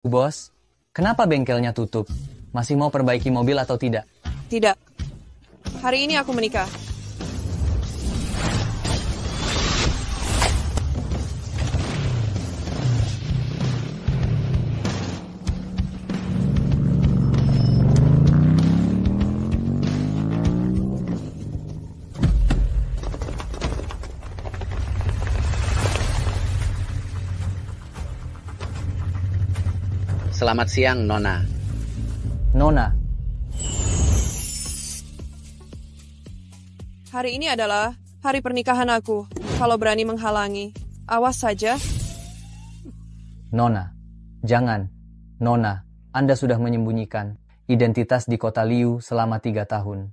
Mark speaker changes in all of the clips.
Speaker 1: Bos, kenapa bengkelnya tutup? Masih mau perbaiki mobil atau tidak?
Speaker 2: Tidak. Hari ini aku menikah.
Speaker 3: Selamat siang, Nona.
Speaker 1: Nona,
Speaker 2: Hari ini adalah hari pernikahan aku. Kalau berani menghalangi, awas saja.
Speaker 1: Nona, jangan. Nona, Anda sudah menyembunyikan identitas di kota Liu selama 3 tahun.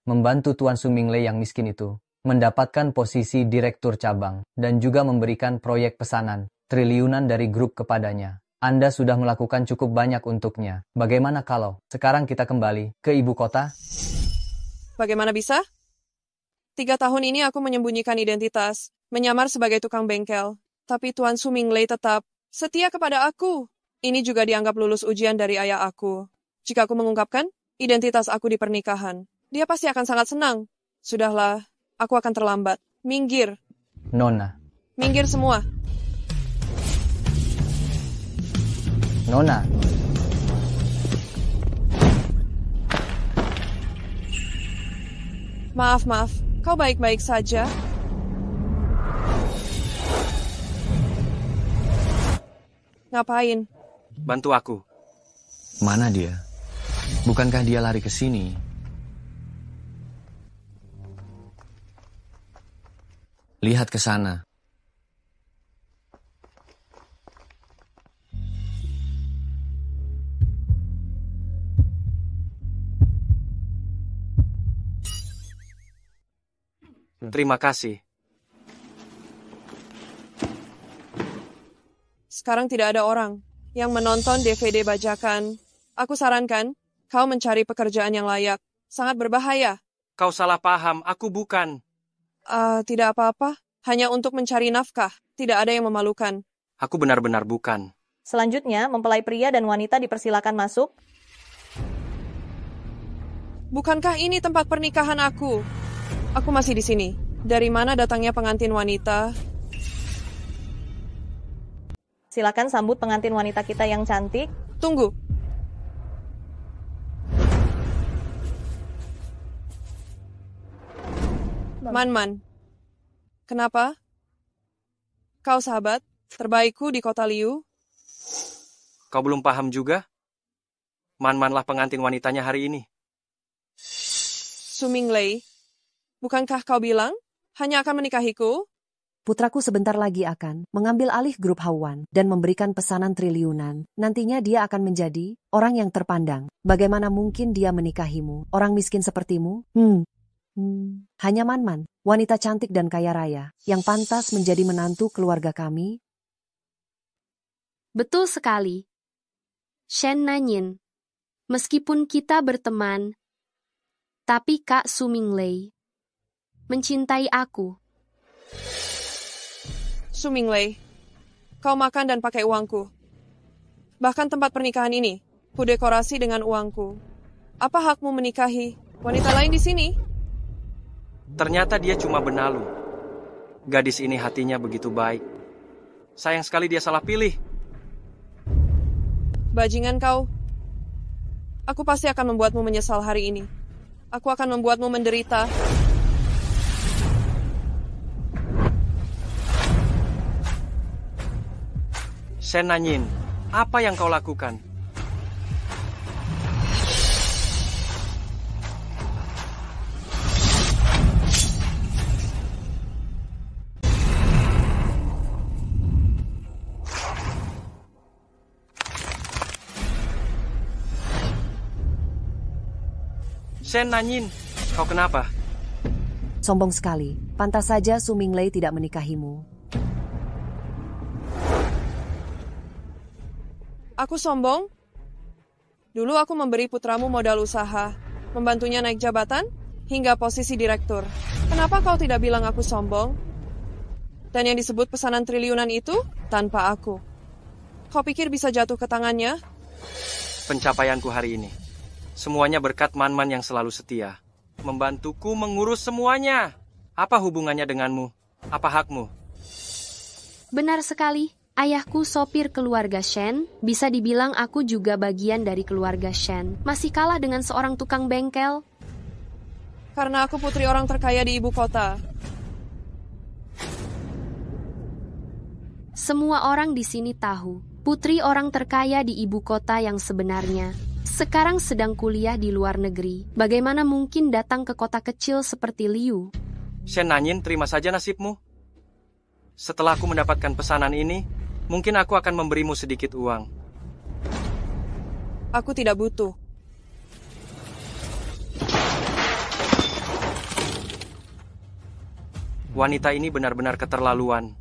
Speaker 1: Membantu Tuan Su Minglei yang miskin itu, mendapatkan posisi direktur cabang, dan juga memberikan proyek pesanan triliunan dari grup kepadanya. Anda sudah melakukan cukup banyak untuknya. Bagaimana kalau sekarang kita kembali ke ibu kota?
Speaker 2: Bagaimana bisa? 3 tahun ini aku menyembunyikan identitas, menyamar sebagai tukang bengkel. Tapi Tuan Su Minglei tetap setia kepada aku. Ini juga dianggap lulus ujian dari ayah aku. Jika aku mengungkapkan identitas aku di pernikahan, dia pasti akan sangat senang. Sudahlah, aku akan terlambat. Minggir.
Speaker 1: Nona,
Speaker 2: Minggir semua.
Speaker 1: Nona,
Speaker 2: Maaf. Kau baik-baik saja? Ngapain?
Speaker 4: Bantu aku.
Speaker 5: Mana dia? Bukankah dia lari ke sini? Lihat ke sana.
Speaker 4: Terima kasih.
Speaker 2: Sekarang tidak ada orang yang menonton DVD bajakan. Aku sarankan, kau mencari pekerjaan yang layak. Sangat berbahaya.
Speaker 4: Kau salah paham, aku bukan.
Speaker 2: Tidak apa-apa. Hanya untuk mencari nafkah. Tidak ada yang memalukan.
Speaker 4: Aku benar-benar bukan.
Speaker 6: Selanjutnya, mempelai pria dan wanita dipersilakan masuk.
Speaker 2: Bukankah ini tempat pernikahan aku? Aku masih di sini. Dari mana datangnya pengantin wanita?
Speaker 6: Silakan sambut pengantin wanita kita yang cantik.
Speaker 2: Tunggu. Man. Kenapa? Kau sahabat terbaikku di kota Liu.
Speaker 4: Kau belum paham juga? Man-manlah pengantin wanitanya hari ini.
Speaker 2: Su Minglei, bukankah kau bilang hanya akan menikahiku?
Speaker 7: Putraku sebentar lagi akan mengambil alih grup Hawan dan memberikan pesanan triliunan. Nantinya dia akan menjadi orang yang terpandang. Bagaimana mungkin dia menikahimu, orang miskin sepertimu? Hanya Man, wanita cantik dan kaya raya, yang pantas menjadi menantu keluarga kami.
Speaker 8: Betul sekali. Shen Nanyin, meskipun kita berteman, tapi Kak Su Minglei mencintai aku.
Speaker 2: Su Minglei, kau makan dan pakai uangku. Bahkan tempat pernikahan ini, kudekorasi dengan uangku. Apa hakmu menikahi wanita lain di sini?
Speaker 4: Ternyata dia cuma benalu. Gadis ini hatinya begitu baik. Sayang sekali dia salah pilih.
Speaker 2: Bajingan kau. Aku pasti akan membuatmu menyesal hari ini. Aku akan membuatmu menderita.
Speaker 4: Shen Nanyin, apa yang kau lakukan? Shen Nanyin, kau kenapa?
Speaker 7: Sombong sekali. Pantas saja Su Minglei tidak menikahimu.
Speaker 2: Aku sombong? Dulu aku memberi putramu modal usaha, membantunya naik jabatan, hingga posisi direktur. Kenapa kau tidak bilang aku sombong? Dan yang disebut pesanan triliunan itu tanpa aku. Kau pikir bisa jatuh ke tangannya?
Speaker 4: Pencapaianku hari ini. Semuanya berkat Man-Man yang selalu setia. Membantuku mengurus semuanya. Apa hubungannya denganmu? Apa hakmu?
Speaker 8: Benar sekali. Ayahku sopir keluarga Shen. Bisa dibilang aku juga bagian dari keluarga Shen. Masih kalah dengan seorang tukang bengkel.
Speaker 2: Karena aku putri orang terkaya di ibu kota.
Speaker 8: Semua orang di sini tahu, putri orang terkaya di ibu kota yang sebenarnya sekarang sedang kuliah di luar negeri. Bagaimana mungkin datang ke kota kecil seperti Liu?
Speaker 4: Shen Nanyin, terima saja nasibmu. Setelah aku mendapatkan pesanan ini, mungkin aku akan memberimu sedikit uang.
Speaker 2: Aku tidak butuh.
Speaker 4: Wanita ini benar-benar keterlaluan.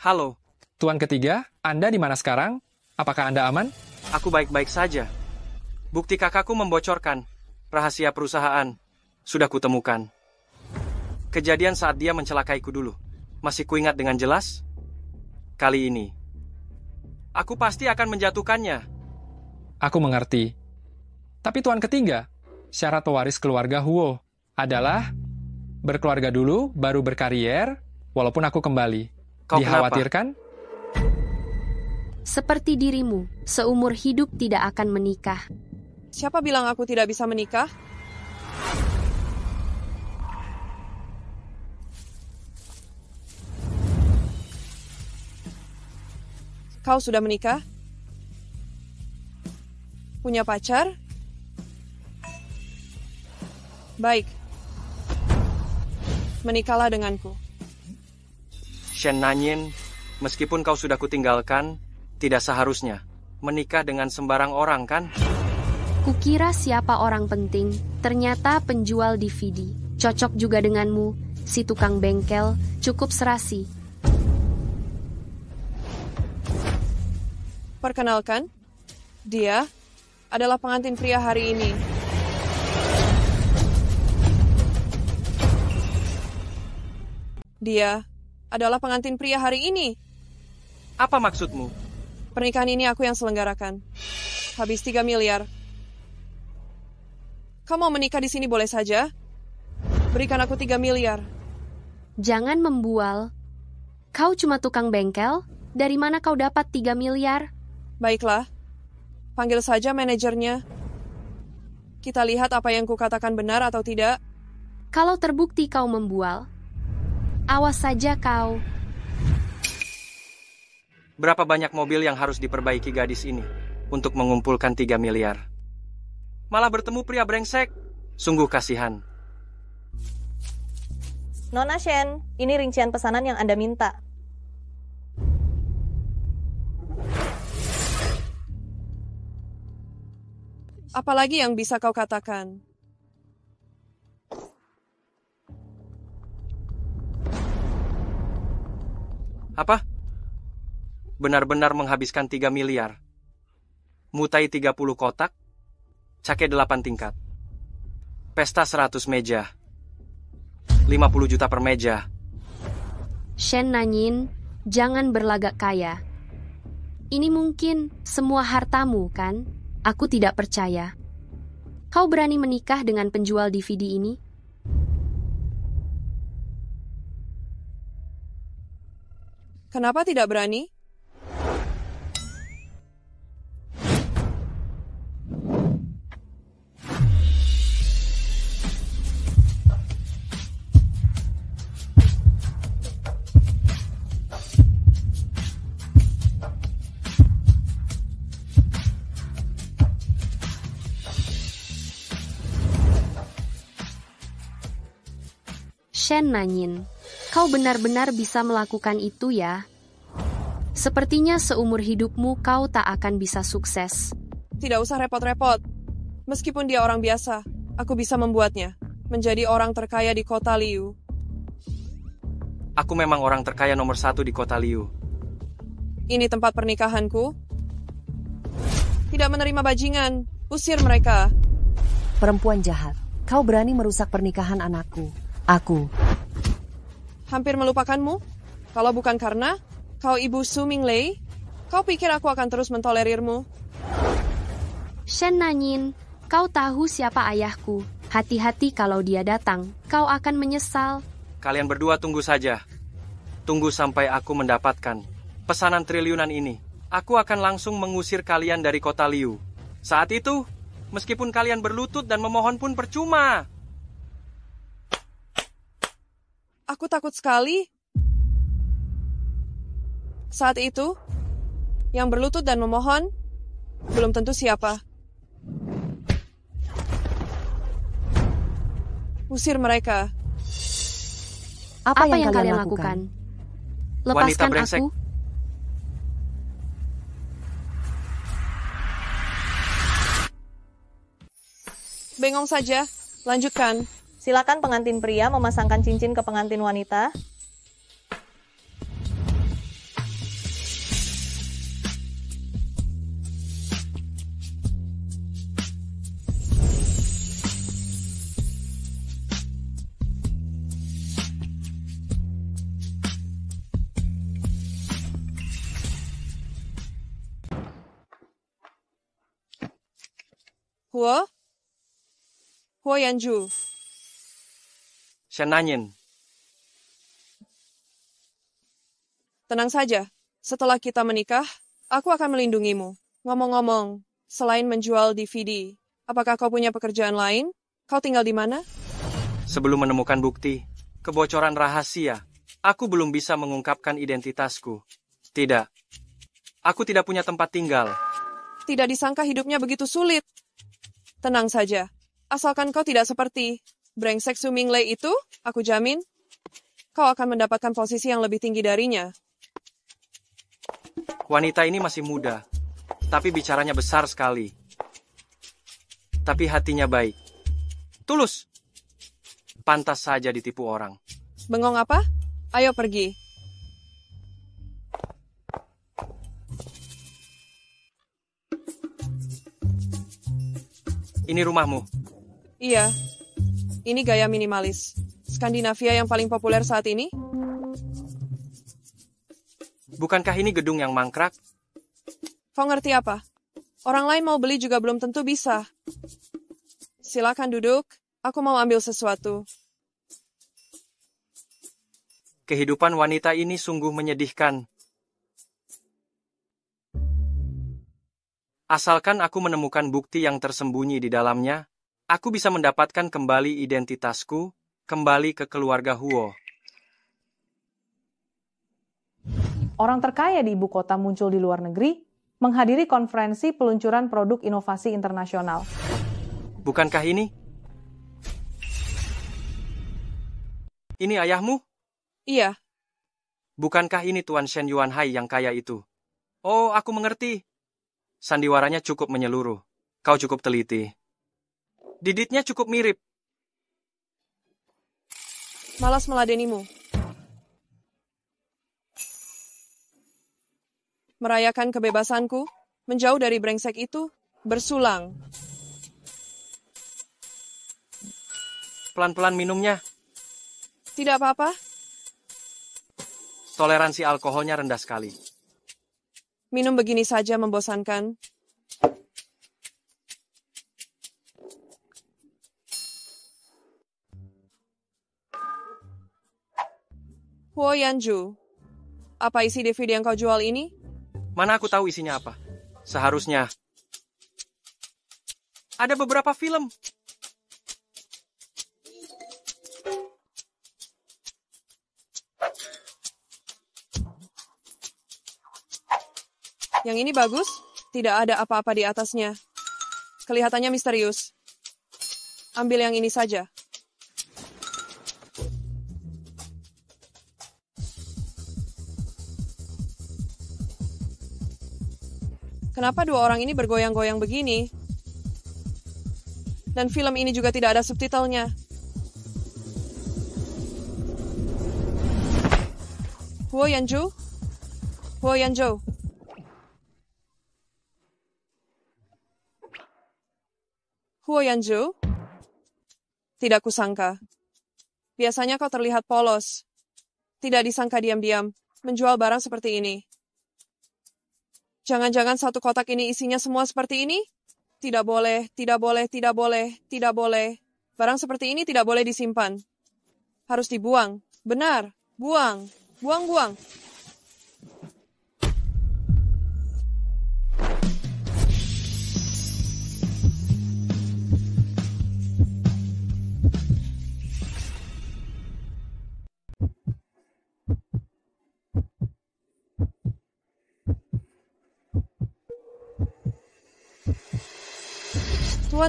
Speaker 4: Halo.
Speaker 3: Tuan ketiga, Anda di mana sekarang? Apakah Anda aman?
Speaker 4: Aku baik-baik saja. Bukti kakakku membocorkan. Rahasia perusahaan. Sudah kutemukan. Kejadian saat dia mencelakaiku dulu. Masih kuingat dengan jelas? Kali ini, aku pasti akan menjatuhkannya.
Speaker 3: Aku mengerti. Tapi tuan ketiga, syarat pewaris keluarga Huo adalah berkeluarga dulu, baru berkarier, walaupun aku kembali.
Speaker 4: Kau
Speaker 3: dikhawatirkan?
Speaker 8: Seperti dirimu, seumur hidup tidak akan menikah.
Speaker 2: Siapa bilang aku tidak bisa menikah? Kau sudah menikah? Punya pacar? Baik. Menikahlah denganku.
Speaker 4: Shen Nanyin, meskipun kau sudah kutinggalkan, tidak seharusnya menikah dengan sembarang orang, kan?
Speaker 8: Kukira siapa orang penting, ternyata penjual DVD. Cocok juga denganmu, si tukang bengkel, cukup serasi.
Speaker 2: Perkenalkan, dia adalah pengantin pria hari ini. Dia adalah pengantin pria hari ini.
Speaker 4: Apa maksudmu?
Speaker 2: Pernikahan ini aku yang selenggarakan. Habis 3 miliar. Kau mau menikah di sini boleh saja? Berikan aku 3 miliar.
Speaker 8: Jangan membual. Kau cuma tukang bengkel? Dari mana kau dapat 3 miliar?
Speaker 2: Baiklah. Panggil saja manajernya. Kita lihat apa yang kukatakan benar atau tidak.
Speaker 8: Kalau terbukti kau membual, awas saja kau.
Speaker 4: Berapa banyak mobil yang harus diperbaiki gadis ini untuk mengumpulkan 3 miliar? Malah bertemu pria brengsek. Sungguh kasihan.
Speaker 6: Nona Shen, ini rincian pesanan yang Anda minta.
Speaker 2: Apalagi yang bisa kau katakan?
Speaker 4: Apa? Benar-benar menghabiskan 3 miliar. Mutai 30 kotak, cake 8 tingkat. Pesta 100 meja. 50 juta per meja.
Speaker 8: Shen Nanyin, jangan berlagak kaya. Ini mungkin semua hartamu, kan? Aku tidak percaya. Kau berani menikah dengan penjual DVD ini?
Speaker 2: Kenapa tidak berani?
Speaker 8: Shen Nanyin, kau benar-benar bisa melakukan itu ya? Sepertinya seumur hidupmu kau tak akan bisa sukses.
Speaker 2: Tidak usah repot-repot. Meskipun dia orang biasa, aku bisa membuatnya menjadi orang terkaya di kota Liu.
Speaker 4: Aku memang orang terkaya nomor 1 di kota Liu.
Speaker 2: Ini tempat pernikahanku. Tidak menerima bajingan. Usir mereka.
Speaker 7: Perempuan jahat, kau berani merusak pernikahan anakku. Aku.
Speaker 2: Hampir melupakanmu? Kalau bukan karena kau ibu Su Minglei, kau pikir aku akan terus mentolerirmu?
Speaker 8: Shen Nanyin, kau tahu siapa ayahku. Hati-hati kalau dia datang, kau akan menyesal.
Speaker 4: Kalian berdua tunggu saja. Tunggu sampai aku mendapatkan pesanan triliunan ini. Aku akan langsung mengusir kalian dari kota Liu. Saat itu, meskipun kalian berlutut dan memohon pun percuma.
Speaker 2: Aku takut sekali. Saat itu, yang berlutut dan memohon, belum tentu siapa. Usir mereka.
Speaker 7: Apa yang
Speaker 8: kalian
Speaker 7: kalian lakukan?
Speaker 8: Lepaskan
Speaker 4: brengsek.
Speaker 8: aku.
Speaker 2: Bengong saja, lanjutkan.
Speaker 6: Silakan pengantin pria memasangkan cincin ke pengantin wanita.
Speaker 2: Huo Yanju.
Speaker 4: Shen Nanyin,
Speaker 2: Tenang saja, setelah kita menikah, aku akan melindungimu. Ngomong-ngomong, selain menjual DVD, apakah kau punya pekerjaan lain? Kau tinggal di mana?
Speaker 4: sebelum menemukan bukti, kebocoran rahasia, aku belum bisa mengungkapkan identitasku. Tidak. Aku tidak punya tempat tinggal.
Speaker 2: Tidak disangka hidupnya begitu sulit. Tenang saja, asalkan kau tidak seperti brengsek Su Minglei itu, aku jamin, kau akan mendapatkan posisi yang lebih tinggi darinya.
Speaker 4: Wanita ini masih muda, tapi bicaranya besar sekali. Tapi hatinya baik. Tulus. Pantas saja ditipu orang.
Speaker 2: Bengong apa? Ayo pergi.
Speaker 4: Ini rumahmu.
Speaker 2: Iya, ini gaya minimalis. Skandinavia yang paling populer saat ini?
Speaker 4: Bukankah ini gedung yang mangkrak?
Speaker 2: Kau ngerti apa? Orang lain mau beli juga belum tentu bisa. Silakan duduk, aku mau ambil sesuatu.
Speaker 4: Kehidupan wanita ini sungguh menyedihkan. Asalkan aku menemukan bukti yang tersembunyi di dalamnya, aku bisa mendapatkan kembali identitasku, kembali ke keluarga Huo.
Speaker 9: Orang terkaya di ibu kota muncul di luar negeri, menghadiri konferensi peluncuran produk inovasi internasional.
Speaker 4: Bukankah ini? Ini ayahmu?
Speaker 2: Iya,
Speaker 4: Bukankah ini Tuan Shen Yuanhai yang kaya itu? Oh, aku mengerti. Sandiwaranya cukup menyeluruh. Kau cukup teliti. Diditnya cukup mirip.
Speaker 2: malas meladenimu. Merayakan kebebasanku, menjauh dari brengsek itu, bersulang.
Speaker 4: Pelan-pelan minumnya.
Speaker 2: Tidak apa-apa,
Speaker 4: Toleransi alkoholnya rendah sekali.
Speaker 2: minum begini saja membosankan. Huo Yanju, apa isi DVD yang kau jual ini?
Speaker 4: Mana aku tahu isinya apa? Seharusnya. Ada beberapa film.
Speaker 2: Yang ini bagus, tidak ada apa-apa di atasnya. Kelihatannya misterius. Ambil yang ini saja. Kenapa dua orang ini bergoyang-goyang begini? Dan film ini juga tidak ada subtitlenya. Huo Yanju? Huo Yanzhou. Huo Yanzhou? Tidak kusangka. Biasanya kau terlihat polos. Tidak disangka diam-diam menjual barang seperti ini. Jangan-jangan satu kotak ini isinya semua seperti ini? Tidak boleh, tidak boleh, tidak boleh, tidak boleh. Barang seperti ini tidak boleh disimpan. Harus dibuang. Benar, buang. Buang-buang.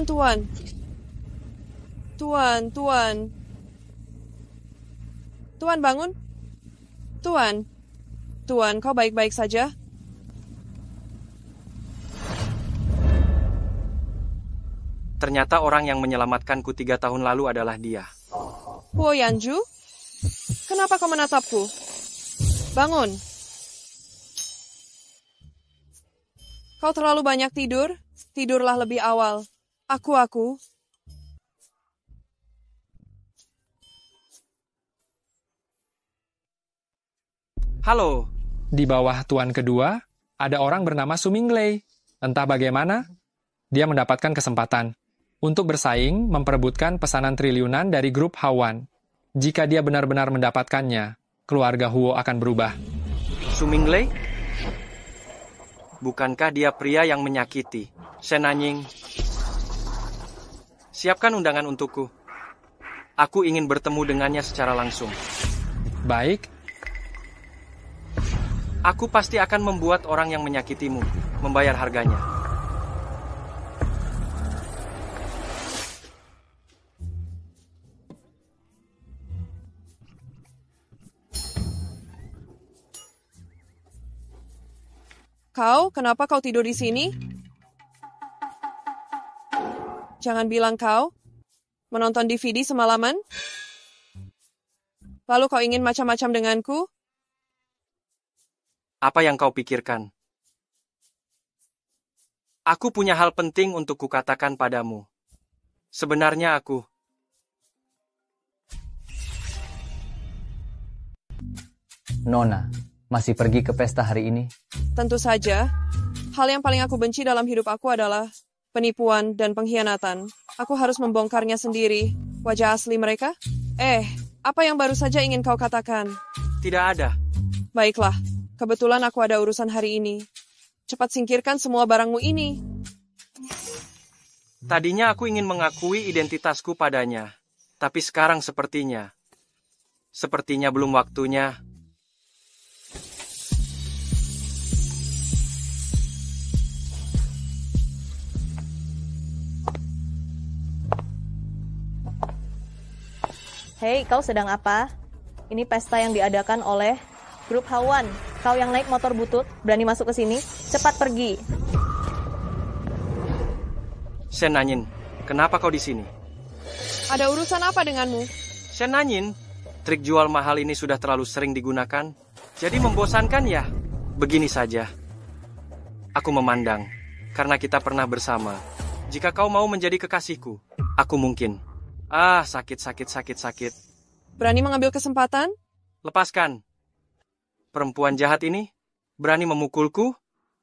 Speaker 2: Tuan. Tuan, bangun. Tuan, kau baik-baik saja?
Speaker 4: Ternyata orang yang menyelamatkanku 3 tahun lalu adalah dia.
Speaker 2: Huo Yanju? Kenapa kau menatapku? Bangun. Kau terlalu banyak tidur? Tidurlah lebih awal. Aku.
Speaker 4: Halo.
Speaker 3: Di bawah tuan kedua, ada orang bernama Su Minglei. Entah bagaimana, dia mendapatkan kesempatan untuk bersaing memperebutkan pesanan triliunan dari grup Hawan. Jika dia benar-benar mendapatkannya, keluarga Huo akan berubah.
Speaker 4: Su Minglei? Bukankah dia pria yang menyakiti? Shen Nanying, siapkan undangan untukku. Aku ingin bertemu dengannya secara langsung.
Speaker 3: Baik.
Speaker 4: Aku pasti akan membuat orang yang menyakitimu membayar harganya.
Speaker 2: Kenapa kau tidur di sini? Jangan bilang kau menonton DVD semalaman? Lalu kau ingin macam-macam denganku?
Speaker 4: Apa yang kau pikirkan? Aku punya hal penting untuk kukatakan padamu. Sebenarnya aku...
Speaker 1: Nona, masih pergi ke pesta hari ini?
Speaker 2: Tentu saja. Hal yang paling aku benci dalam hidup aku adalah penipuan dan pengkhianatan. Aku harus membongkarnya sendiri. Wajah asli mereka? Apa yang baru saja ingin kau katakan?
Speaker 4: Tidak ada.
Speaker 2: Baiklah, kebetulan aku ada urusan hari ini. Cepat singkirkan semua barangmu ini.
Speaker 4: Tadinya aku ingin mengakui identitasku padanya. Tapi sekarang sepertinya belum waktunya.
Speaker 6: Hei, kau sedang apa? Ini pesta yang diadakan oleh grup Hawan. Kau yang naik motor butut, berani masuk ke sini? Cepat pergi.
Speaker 4: Shen Nanying, kenapa kau di sini?
Speaker 2: Ada urusan apa denganmu?
Speaker 4: Shen Nanying, trik jual mahal ini sudah terlalu sering digunakan. Jadi membosankan ya? Begini saja. Aku memandang, karena kita pernah bersama. Jika kau mau menjadi kekasihku, aku mungkin. Sakit.
Speaker 2: Berani mengambil kesempatan?
Speaker 4: Lepaskan. Perempuan jahat ini berani memukulku?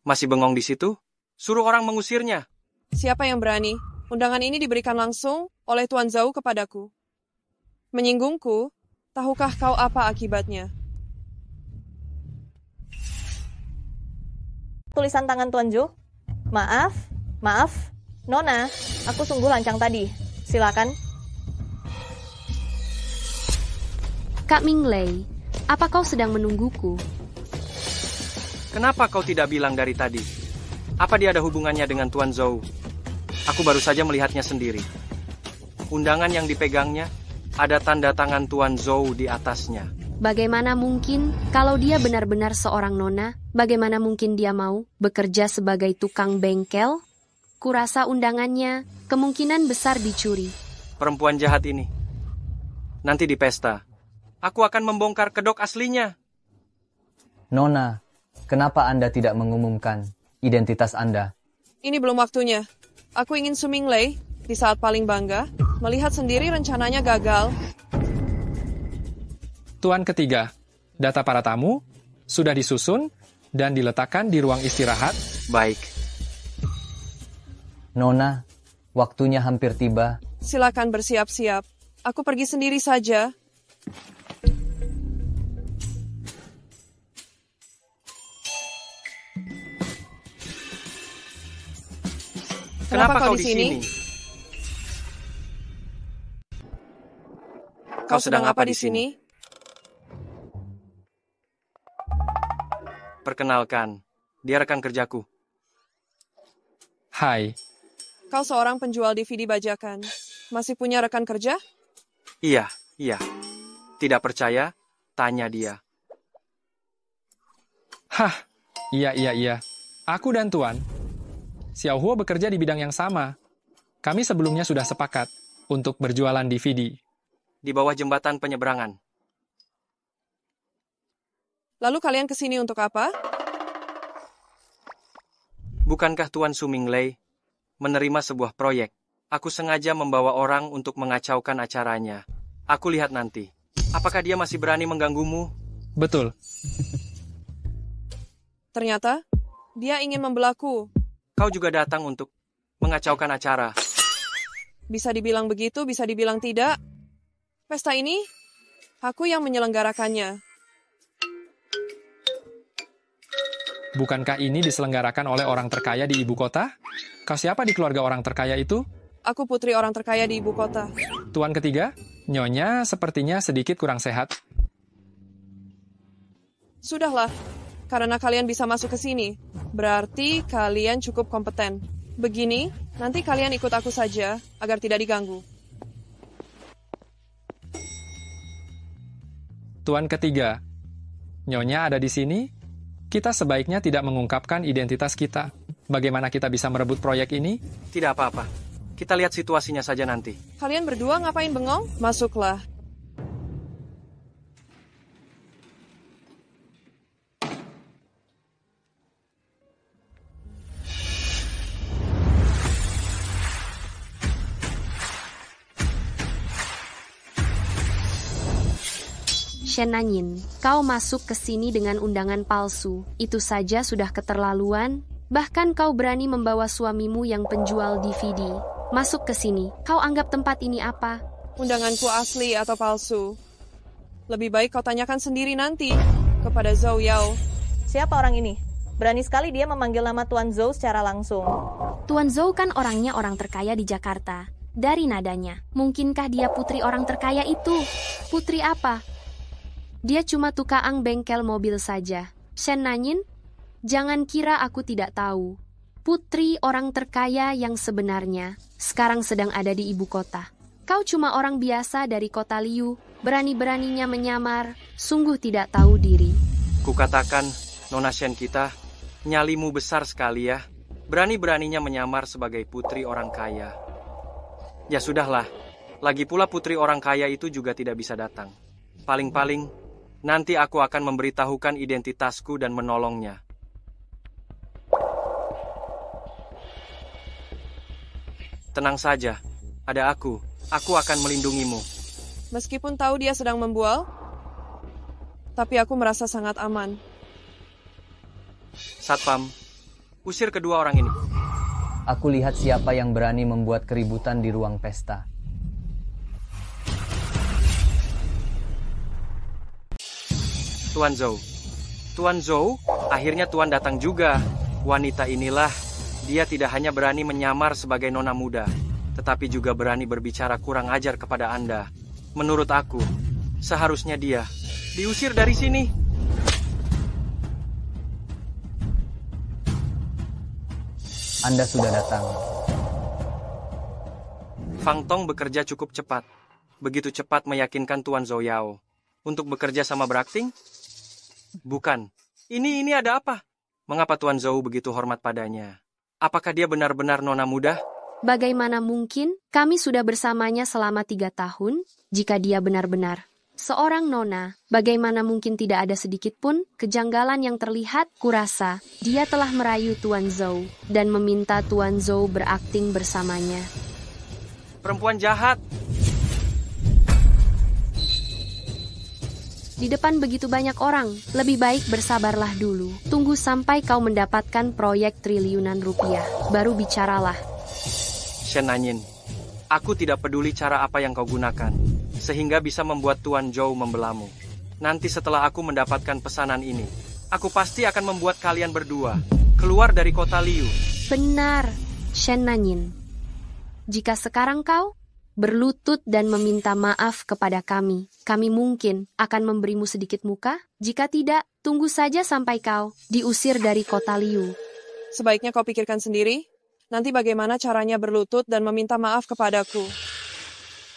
Speaker 4: Masih bengong di situ? Suruh orang mengusirnya.
Speaker 2: Siapa yang berani? Undangan ini diberikan langsung oleh Tuan Zhou kepadaku. Menyinggungku, tahukah kau apa akibatnya?
Speaker 6: Tulisan tangan Tuan Zhou. Maaf. Nona, aku sungguh lancang tadi. Silakan.
Speaker 8: Kak Minglei, apa kau sedang menungguku?
Speaker 4: Kenapa kau tidak bilang dari tadi? Apa dia ada hubungannya dengan Tuan Zhou? Aku baru saja melihatnya sendiri. Undangan yang dipegangnya, ada tanda tangan Tuan Zhou di atasnya.
Speaker 8: Bagaimana mungkin kalau dia benar-benar seorang nona? Bagaimana mungkin dia mau bekerja sebagai tukang bengkel? Kurasa undangannya kemungkinan besar dicuri.
Speaker 4: Perempuan jahat ini. Nanti di pesta, aku akan membongkar kedok aslinya.
Speaker 1: Nona, kenapa Anda tidak mengumumkan identitas Anda?
Speaker 2: Ini belum waktunya. Aku ingin Su Minglei, di saat paling bangga, melihat sendiri rencananya gagal.
Speaker 3: Tuan ketiga, Data para tamu sudah disusun dan diletakkan di ruang istirahat.
Speaker 4: Baik.
Speaker 1: Nona, waktunya hampir tiba.
Speaker 2: Silakan bersiap-siap. Aku pergi sendiri saja.
Speaker 4: Kenapa kau di sini? Kau sedang apa di sini? Perkenalkan, dia rekan kerjaku.
Speaker 3: Hai,
Speaker 2: Kau seorang penjual DVD bajakan. Masih punya rekan kerja?
Speaker 4: Iya. Tidak percaya? Tanya dia.
Speaker 3: hah, iya. Aku dan Tuan Xiaohuo bekerja di bidang yang sama. Kami sebelumnya sudah sepakat untuk berjualan DVD.
Speaker 4: Di bawah jembatan penyeberangan.
Speaker 2: Lalu kalian ke sini untuk apa?
Speaker 4: Bukankah Tuan Su Minglei menerima sebuah proyek? Aku sengaja membawa orang untuk mengacaukan acaranya. Aku lihat nanti. Apakah dia masih berani mengganggumu?
Speaker 3: Betul.
Speaker 2: Ternyata, dia ingin membelaku.
Speaker 4: Kau juga datang untuk mengacaukan acara.
Speaker 2: Bisa dibilang begitu, bisa dibilang tidak. Pesta ini, aku yang menyelenggarakannya.
Speaker 3: Bukankah ini diselenggarakan oleh orang terkaya di ibu kota? Kau siapa di keluarga orang terkaya itu?
Speaker 2: Aku putri orang terkaya di ibu kota.
Speaker 3: Tuan ketiga, Nyonya sepertinya sedikit kurang sehat.
Speaker 2: Sudahlah, karena kalian bisa masuk ke sini, berarti kalian cukup kompeten. Begini, nanti kalian ikut aku saja, agar tidak diganggu.
Speaker 3: Tuan ketiga, Nyonya ada di sini? Kita sebaiknya tidak mengungkapkan identitas kita. Bagaimana kita bisa merebut proyek ini?
Speaker 4: Tidak apa-apa. Kita lihat situasinya saja nanti.
Speaker 2: Kalian berdua ngapain bengong? Masuklah.
Speaker 8: Shen Nanyin, kau masuk ke sini dengan undangan palsu. Itu saja sudah keterlaluan. Bahkan kau berani membawa suamimu yang penjual DVD. Masuk ke sini. Kau anggap tempat ini apa?
Speaker 2: Undanganku asli atau palsu? Lebih baik kau tanyakan sendiri nanti kepada Zhou Yao.
Speaker 6: Siapa orang ini? Berani sekali dia memanggil nama Tuan Zhou secara langsung.
Speaker 8: Tuan Zhou kan orangnya orang terkaya di Jakarta. Dari nadanya, mungkinkah dia putri orang terkaya itu? Putri apa? Dia cuma tukang bengkel mobil saja. Shen Nanyin, jangan kira aku tidak tahu. Putri orang terkaya yang sebenarnya sekarang sedang ada di ibu kota. Kau cuma orang biasa dari kota Liu, berani-beraninya menyamar, sungguh tidak tahu diri.
Speaker 4: Kukatakan, Nona Shen kita, nyalimu besar sekali ya. Berani-beraninya menyamar sebagai putri orang kaya. Ya sudahlah, lagi pula putri orang kaya itu juga tidak bisa datang. Paling-paling, nanti aku akan memberitahukan identitasku dan menolongnya. Tenang saja, ada aku. Aku akan melindungimu.
Speaker 2: Meskipun tahu dia sedang membual, tapi aku merasa sangat aman.
Speaker 4: Satpam, usir kedua orang ini.
Speaker 1: Aku lihat siapa yang berani membuat keributan di ruang pesta.
Speaker 4: Tuan Zhou, akhirnya Tuan datang juga. Wanita inilah, dia tidak hanya berani menyamar sebagai nona muda, tetapi juga berani berbicara kurang ajar kepada Anda. Menurut aku, seharusnya dia diusir dari sini.
Speaker 1: Anda sudah datang.
Speaker 4: Fang Tong bekerja cukup cepat. Begitu cepat meyakinkan Tuan Zhou Yao untuk bekerja sama berakting? Bukan. Ini ada apa? Mengapa Tuan Zhou begitu hormat padanya? Apakah dia benar-benar nona muda?
Speaker 8: Bagaimana mungkin? Kami sudah bersamanya selama 3 tahun. Jika dia benar-benar seorang nona, bagaimana mungkin tidak ada sedikit pun kejanggalan yang terlihat? Kurasa dia telah merayu Tuan Zhou dan meminta Tuan Zhou berakting bersamanya.
Speaker 4: Perempuan jahat.
Speaker 8: di depan begitu banyak orang. Lebih baik bersabarlah dulu. Tunggu sampai kau mendapatkan proyek triliunan rupiah. Baru bicaralah.
Speaker 4: Shen Nanyin, aku tidak peduli cara apa yang kau gunakan, sehingga bisa membuat Tuan Zhou membelamu. Nanti setelah aku mendapatkan pesanan ini, aku pasti akan membuat kalian berdua keluar dari kota Liu.
Speaker 8: Benar, Shen Nanyin. Jika sekarang kau berlutut dan meminta maaf kepada kami mungkin akan memberimu sedikit muka. Jika tidak, tunggu saja sampai kau diusir dari kota Liu.
Speaker 2: Sebaiknya kau pikirkan sendiri. Nanti bagaimana caranya berlutut dan meminta maaf kepadaku.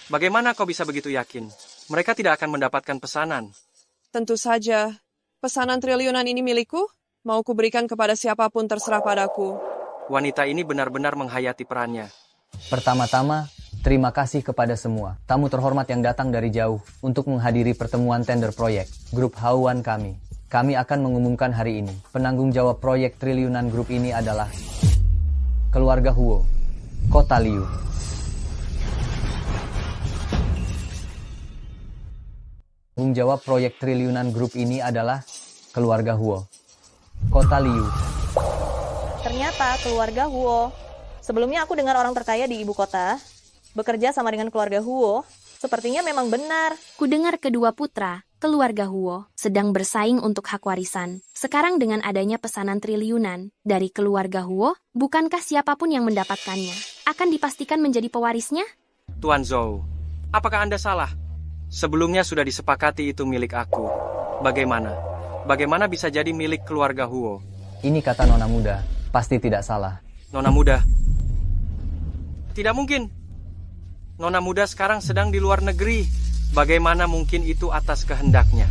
Speaker 4: Bagaimana kau bisa begitu yakin? Mereka tidak akan mendapatkan pesanan.
Speaker 2: Tentu saja. Pesanan triliunan ini milikku. Mau kuberikan kepada siapapun terserah padaku.
Speaker 4: Wanita ini benar-benar menghayati perannya.
Speaker 1: Pertama-tama, terima kasih kepada semua tamu terhormat yang datang dari jauh untuk menghadiri pertemuan tender proyek Grup Hawan kami. Kami akan mengumumkan hari ini, penanggung jawab proyek triliunan grup ini adalah keluarga Huo, Kota Liu. Tanggung jawab proyek triliunan grup ini adalah keluarga Huo, Kota Liu.
Speaker 6: Ternyata keluarga Huo. Sebelumnya aku dengar orang terkaya di ibu kota bekerja sama dengan keluarga Huo. Sepertinya memang benar.
Speaker 8: Kudengar kedua putra, keluarga Huo, sedang bersaing untuk hak warisan. Sekarang dengan adanya pesanan triliunan dari keluarga Huo, bukankah siapapun yang mendapatkannya akan dipastikan menjadi pewarisnya?
Speaker 4: Tuan Zhou, apakah Anda salah? Sebelumnya sudah disepakati itu milik aku. Bagaimana? Bagaimana bisa jadi milik keluarga Huo?
Speaker 1: Ini kata nona muda, pasti tidak salah.
Speaker 4: Nona muda? Tidak mungkin. Nona muda sekarang sedang di luar negeri. Bagaimana mungkin itu atas kehendaknya?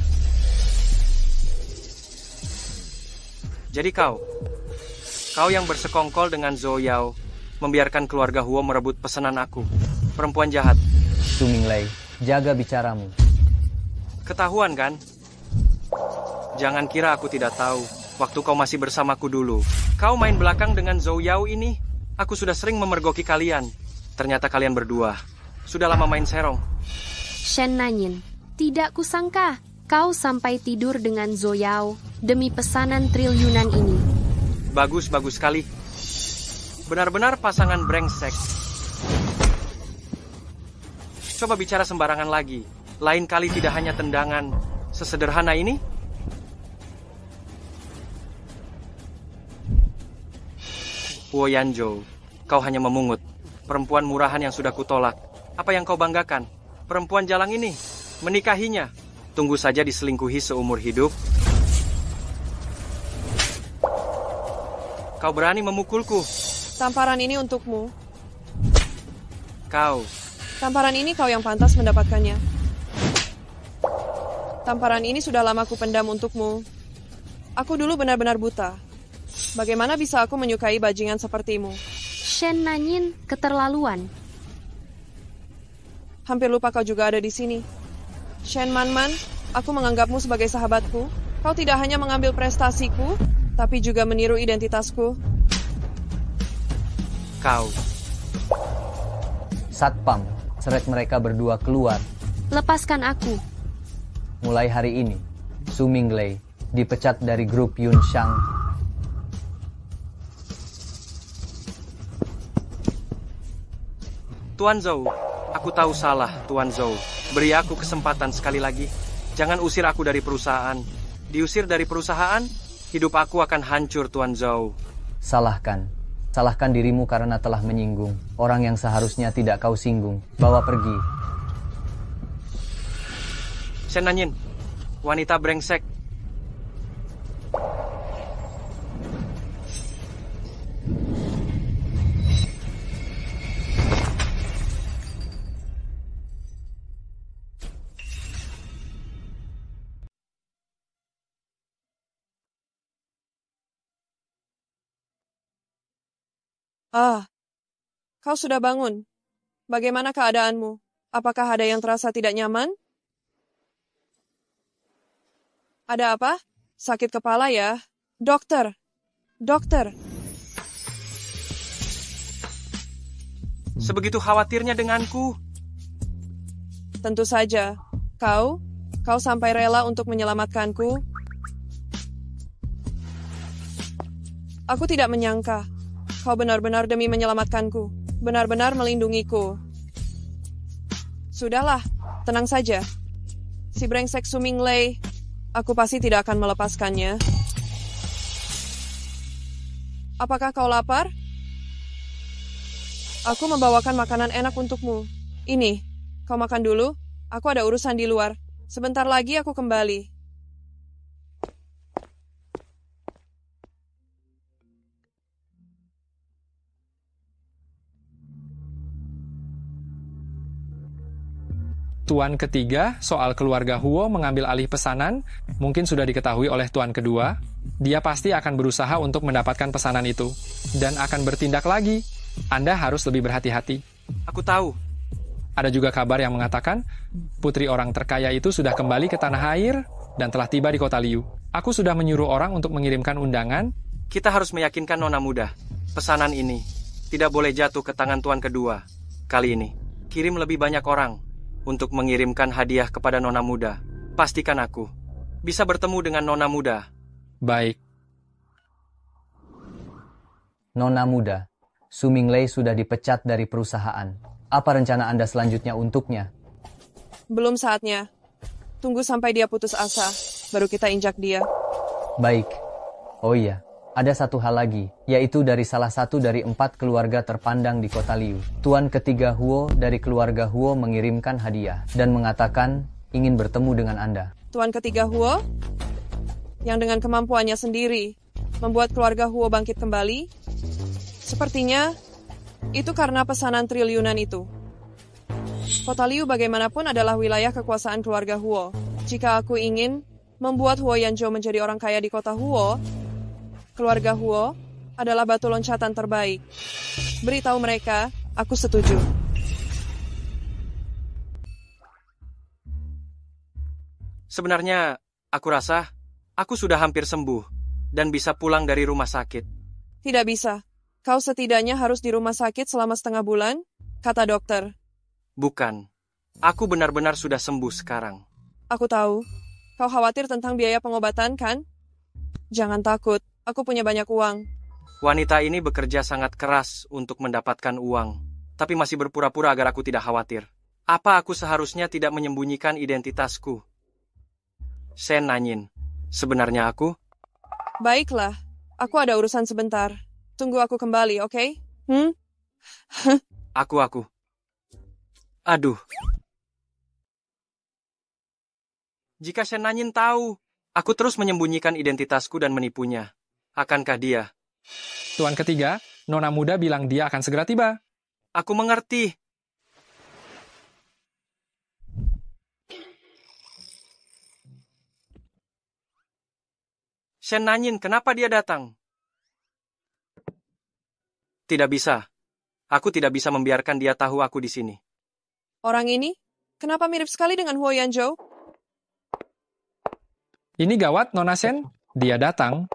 Speaker 4: Jadi kau yang bersekongkol dengan Zhou Yao, membiarkan keluarga Huo merebut pesanan aku. Perempuan jahat.
Speaker 1: Su Minglei, jaga bicaramu.
Speaker 4: Ketahuan kan? Jangan kira aku tidak tahu. Waktu kau masih bersamaku dulu, kau main belakang dengan Zhou Yao ini. Aku sudah sering memergoki kalian. Ternyata kalian berdua sudah lama main serong.
Speaker 8: Shen Nanyin, tidak kusangka kau sampai tidur dengan Zhou Yao demi pesanan triliunan ini.
Speaker 4: Bagus sekali. Benar-benar pasangan brengsek. Coba bicara sembarangan lagi. Lain kali tidak hanya tendangan sesederhana ini. Huo Yanzhou, kau hanya memungut. Perempuan murahan yang sudah kutolak. Apa yang kau banggakan? Perempuan jalang ini. Menikahinya. Tunggu saja diselingkuhi seumur hidup. Kau berani memukulku.
Speaker 2: Tamparan ini untukmu.
Speaker 4: Kau.
Speaker 2: Tamparan ini kau yang pantas mendapatkannya. Tamparan ini sudah lama kupendam untukmu. Aku dulu benar-benar buta. Bagaimana bisa aku menyukai bajingan sepertimu?
Speaker 8: Shen Nanyin, keterlaluan.
Speaker 2: Hampir lupa kau juga ada di sini. Shen Manman, aku menganggapmu sebagai sahabatku. Kau tidak hanya mengambil prestasiku, tapi juga meniru identitasku.
Speaker 4: Kau.
Speaker 1: Satpam, seret mereka berdua keluar.
Speaker 8: Lepaskan aku.
Speaker 1: Mulai hari ini, Su Minglei dipecat dari grup Yunxiang.
Speaker 4: Tuan Zhou, aku tahu salah, Tuan Zhou. Beri aku kesempatan sekali lagi. Jangan usir aku dari perusahaan. Diusir dari perusahaan, hidup aku akan hancur, Tuan Zhou.
Speaker 1: Salahkan dirimu karena telah menyinggung orang yang seharusnya tidak kau singgung. Bawa pergi.
Speaker 4: Shen Nanyin, wanita brengsek.
Speaker 2: Kau sudah bangun. Bagaimana keadaanmu? Apakah ada yang terasa tidak nyaman? Ada apa? Sakit kepala ya? Dokter.
Speaker 4: Sebegitu khawatirnya denganku.
Speaker 2: Tentu saja. Kau Kau sampai rela untuk menyelamatkanku? Aku tidak menyangka. Kau benar-benar demi menyelamatkanku. Benar-benar melindungiku. Sudahlah, tenang saja. Si brengsek Su Minglei, aku pasti tidak akan melepaskannya. Apakah kau lapar? Aku membawakan makanan enak untukmu. Ini, kau makan dulu. Aku ada urusan di luar. Sebentar lagi aku kembali.
Speaker 3: Tuan ketiga, soal keluarga Huo mengambil alih pesanan, mungkin sudah diketahui oleh tuan kedua. Dia pasti akan berusaha untuk mendapatkan pesanan itu, dan akan bertindak lagi. Anda harus lebih berhati-hati.
Speaker 4: Aku tahu.
Speaker 3: Ada juga kabar yang mengatakan, putri orang terkaya itu sudah kembali ke tanah air, dan telah tiba di kota Liu. Aku sudah menyuruh orang untuk mengirimkan undangan.
Speaker 4: Kita harus meyakinkan nona muda. Pesanan ini tidak boleh jatuh ke tangan tuan kedua. Kali ini, kirim lebih banyak orang untuk mengirimkan hadiah kepada nona muda. Pastikan aku bisa bertemu dengan nona muda.
Speaker 3: Baik.
Speaker 1: Nona muda, Su Minglei sudah dipecat dari perusahaan. Apa rencana Anda selanjutnya untuknya?
Speaker 2: Belum saatnya. Tunggu sampai dia putus asa, baru kita injak dia.
Speaker 1: Baik. Oh iya, ada satu hal lagi, yaitu dari salah satu dari 4 keluarga terpandang di kota Liu. Tuan ketiga Huo dari keluarga Huo mengirimkan hadiah dan mengatakan ingin bertemu dengan Anda.
Speaker 2: Tuan ketiga Huo, yang dengan kemampuannya sendiri membuat keluarga Huo bangkit kembali, sepertinya itu karena pesanan triliunan itu. Kota Liu bagaimanapun adalah wilayah kekuasaan keluarga Huo. Jika aku ingin membuat Huo Yanzhou menjadi orang kaya di kota Huo, keluarga Huo adalah batu loncatan terbaik. Beritahu mereka, aku setuju.
Speaker 4: Sebenarnya, aku rasa aku sudah hampir sembuh dan bisa pulang dari rumah sakit.
Speaker 2: Tidak bisa. Kau setidaknya harus di rumah sakit selama setengah bulan, kata dokter.
Speaker 4: Bukan. Aku benar-benar sudah sembuh sekarang.
Speaker 2: Aku tahu. Kau khawatir tentang biaya pengobatan, kan? Jangan takut, aku punya banyak uang.
Speaker 4: Wanita ini bekerja sangat keras untuk mendapatkan uang, tapi masih berpura-pura agar aku tidak khawatir. Apa aku seharusnya tidak menyembunyikan identitasku? Shen nanyin. Sebenarnya aku?
Speaker 2: Baiklah, aku ada urusan sebentar. Tunggu aku kembali, oke?
Speaker 4: Aku. Aduh. Jika Shen nanyin tahu, aku terus menyembunyikan identitasku dan menipunya. Akankah dia?
Speaker 3: Tuan ketiga, nona muda bilang dia akan segera tiba.
Speaker 4: Aku mengerti. Shen nanyin, kenapa dia datang? Tidak bisa. Aku tidak bisa membiarkan dia tahu aku di sini.
Speaker 2: Orang ini? Kenapa mirip sekali dengan Huo Yanzhou?
Speaker 3: Ini gawat, Nona Shen. Dia datang.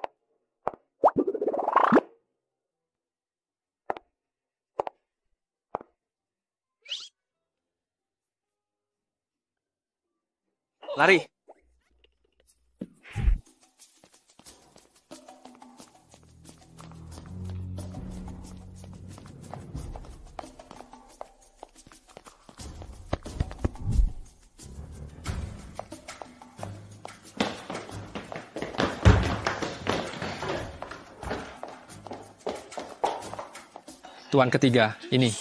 Speaker 4: Lari.
Speaker 3: Tuan ketiga, ini.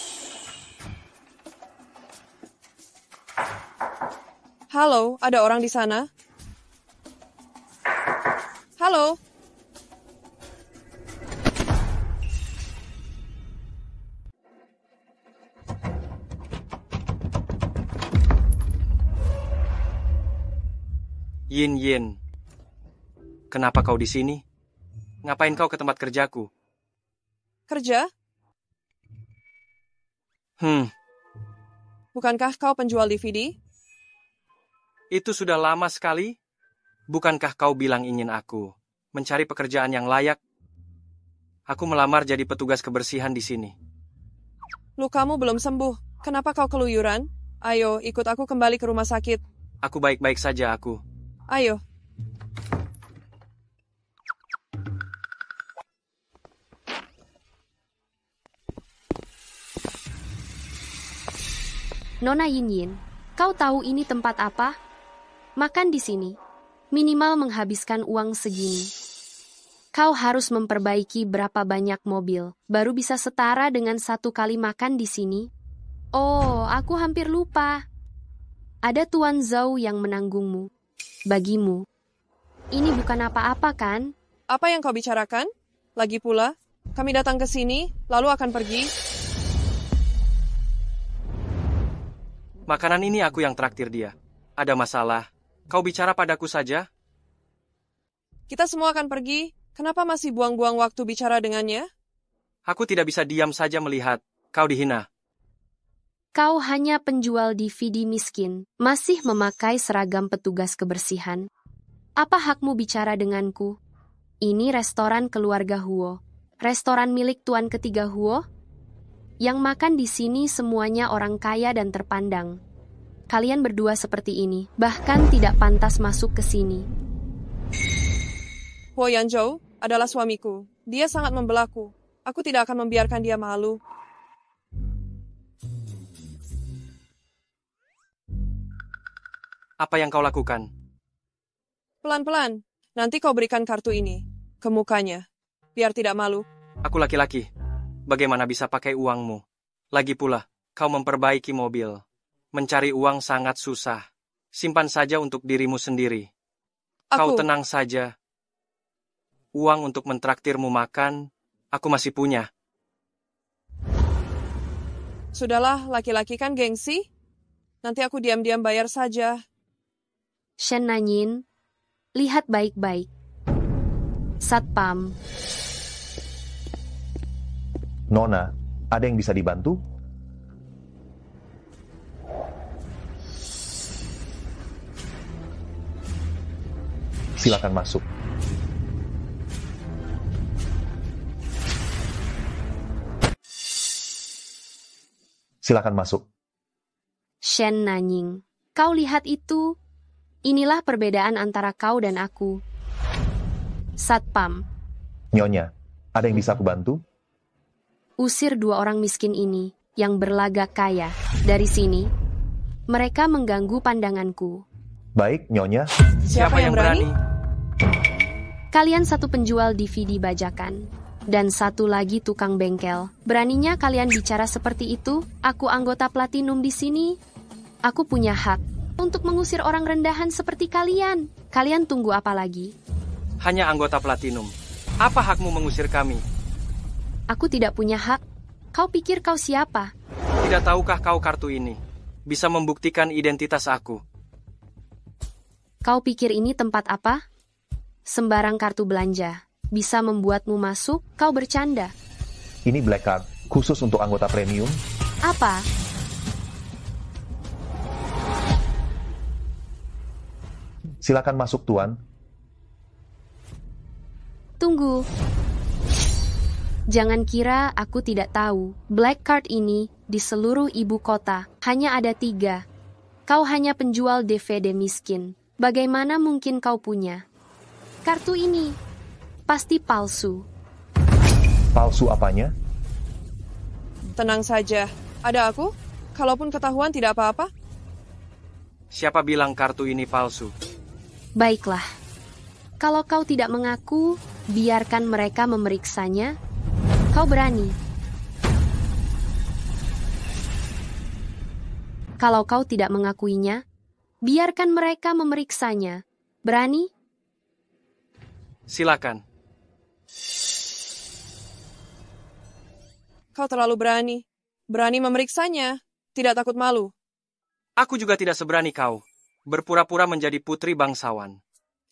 Speaker 2: Halo, ada orang di sana? Halo?
Speaker 4: Yin. Kenapa kau di sini? Ngapain kau ke tempat kerjaku?
Speaker 2: Kerja? Bukankah kau penjual DVD?
Speaker 4: Itu sudah lama sekali. Bukankah kau bilang ingin aku mencari pekerjaan yang layak? Aku melamar jadi petugas kebersihan di sini.
Speaker 2: Lukamu belum sembuh. Kenapa kau keluyuran? Ayo, ikut aku kembali ke rumah sakit.
Speaker 4: Aku baik-baik saja, aku.
Speaker 2: Ayo.
Speaker 8: Nona Yin, kau tahu ini tempat apa? Makan di sini. Minimal menghabiskan uang segini. Kau harus memperbaiki berapa banyak mobil, baru bisa setara dengan 1 kali makan di sini. Oh, aku hampir lupa. Ada Tuan Zhou yang menanggungmu. Bagimu. Ini bukan apa-apa kan?
Speaker 2: Apa yang kau bicarakan? Lagi pula, kami datang ke sini, lalu akan pergi.
Speaker 4: Makanan ini aku yang traktir dia. Ada masalah. Kau bicara padaku saja?
Speaker 2: Kita semua akan pergi. Kenapa masih buang-buang waktu bicara dengannya?
Speaker 4: Aku tidak bisa diam saja melihat. Kau dihina.
Speaker 8: Kau hanya penjual DVD miskin, masih memakai seragam petugas kebersihan. Apa hakmu bicara denganku? Ini restoran keluarga Huo. Restoran milik tuan ketiga Huo? Yang makan di sini semuanya orang kaya dan terpandang. Kalian berdua seperti ini, bahkan tidak pantas masuk ke sini.
Speaker 2: Huo Yanzhou adalah suamiku. Dia sangat membelaku. Aku tidak akan membiarkan dia malu.
Speaker 4: Apa yang kau lakukan?
Speaker 2: Pelan-pelan. Nanti kau berikan kartu ini ke mukanya, biar tidak malu.
Speaker 4: Aku laki-laki. Bagaimana bisa pakai uangmu? Lagi pula, kau memperbaiki mobil. Mencari uang sangat susah. Simpan saja untuk dirimu sendiri. Kau tenang saja. Uang untuk mentraktirmu makan, aku masih punya.
Speaker 2: Sudahlah, laki-laki kan gengsi. Nanti aku diam-diam bayar saja.
Speaker 8: Shen Nanyin, lihat baik-baik. Satpam.
Speaker 10: Nona, ada yang bisa dibantu? Silakan masuk. Silakan masuk.
Speaker 8: Shen Nanyin, kau lihat itu? Inilah perbedaan antara kau dan aku. Satpam.
Speaker 10: Nyonya, ada yang bisa aku bantu?
Speaker 8: Usir 2 orang miskin ini, yang berlagak kaya, dari sini. Mereka mengganggu pandanganku.
Speaker 10: Baik, Nyonya.
Speaker 4: Siapa yang berani?
Speaker 8: Kalian 1 penjual DVD bajakan, dan 1 lagi tukang bengkel. Beraninya kalian bicara seperti itu? Aku anggota platinum di sini. Aku punya hak untuk mengusir orang rendahan seperti kalian. Kalian tunggu apa lagi?
Speaker 4: Hanya anggota platinum. Apa hakmu mengusir kami?
Speaker 8: Aku tidak punya hak. Kau pikir kau siapa?
Speaker 4: Tidak tahukah kau kartu ini bisa membuktikan identitas aku?
Speaker 8: Kau pikir ini tempat apa? Sembarang kartu belanja bisa membuatmu masuk? Kau bercanda.
Speaker 10: Ini Black Card, khusus untuk anggota premium.
Speaker 8: Apa?
Speaker 10: Silakan masuk, Tuan.
Speaker 8: Tunggu. Jangan kira aku tidak tahu. Black Card ini di seluruh ibu kota hanya ada 3. Kau hanya penjual DVD miskin. Bagaimana mungkin kau punya kartu ini? Pasti palsu.
Speaker 10: Palsu apanya?
Speaker 2: Tenang saja. Ada aku. Kalaupun ketahuan tidak apa-apa.
Speaker 4: Siapa bilang kartu ini palsu?
Speaker 8: Baiklah. Kalau kau tidak mengaku, biarkan mereka memeriksanya. Kau berani. Kalau kau tidak mengakuinya, biarkan mereka memeriksanya. Berani?
Speaker 4: Silakan.
Speaker 2: Kau terlalu berani. Berani memeriksanya. Tidak takut malu.
Speaker 4: Aku juga tidak seberani kau. Berpura-pura menjadi putri bangsawan.